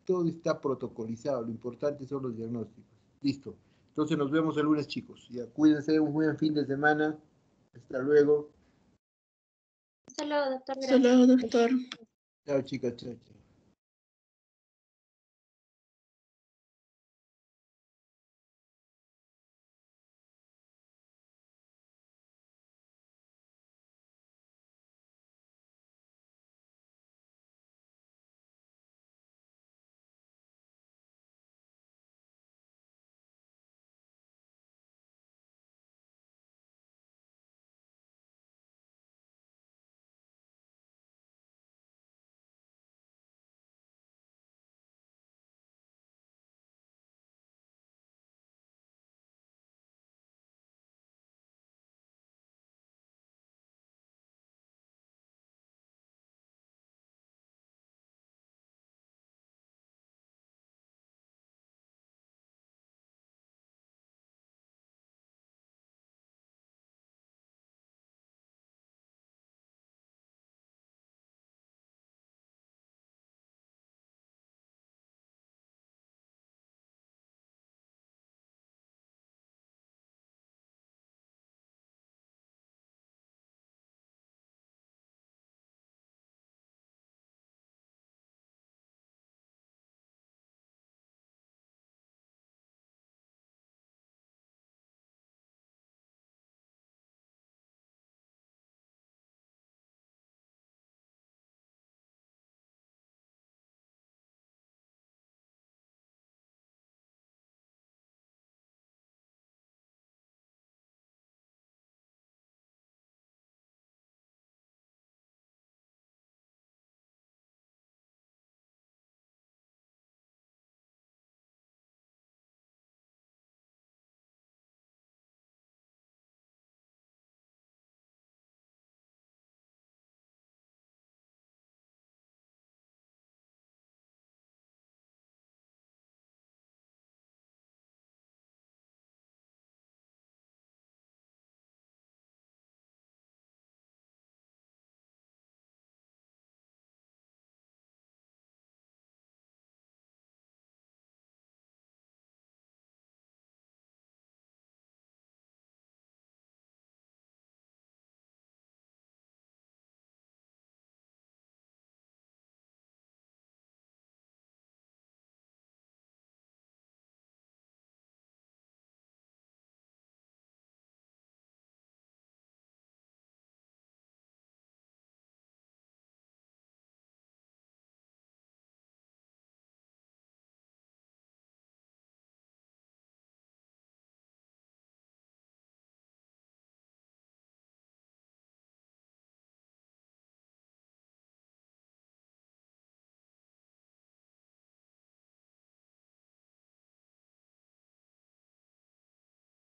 todo está protocolizado, lo importante son los diagnósticos. Listo. Entonces nos vemos el lunes, chicos. Ya, cuídense, un buen fin de semana. Hasta luego. Hasta luego, doctor. Hasta luego, doctor. Chao, chicas, chao.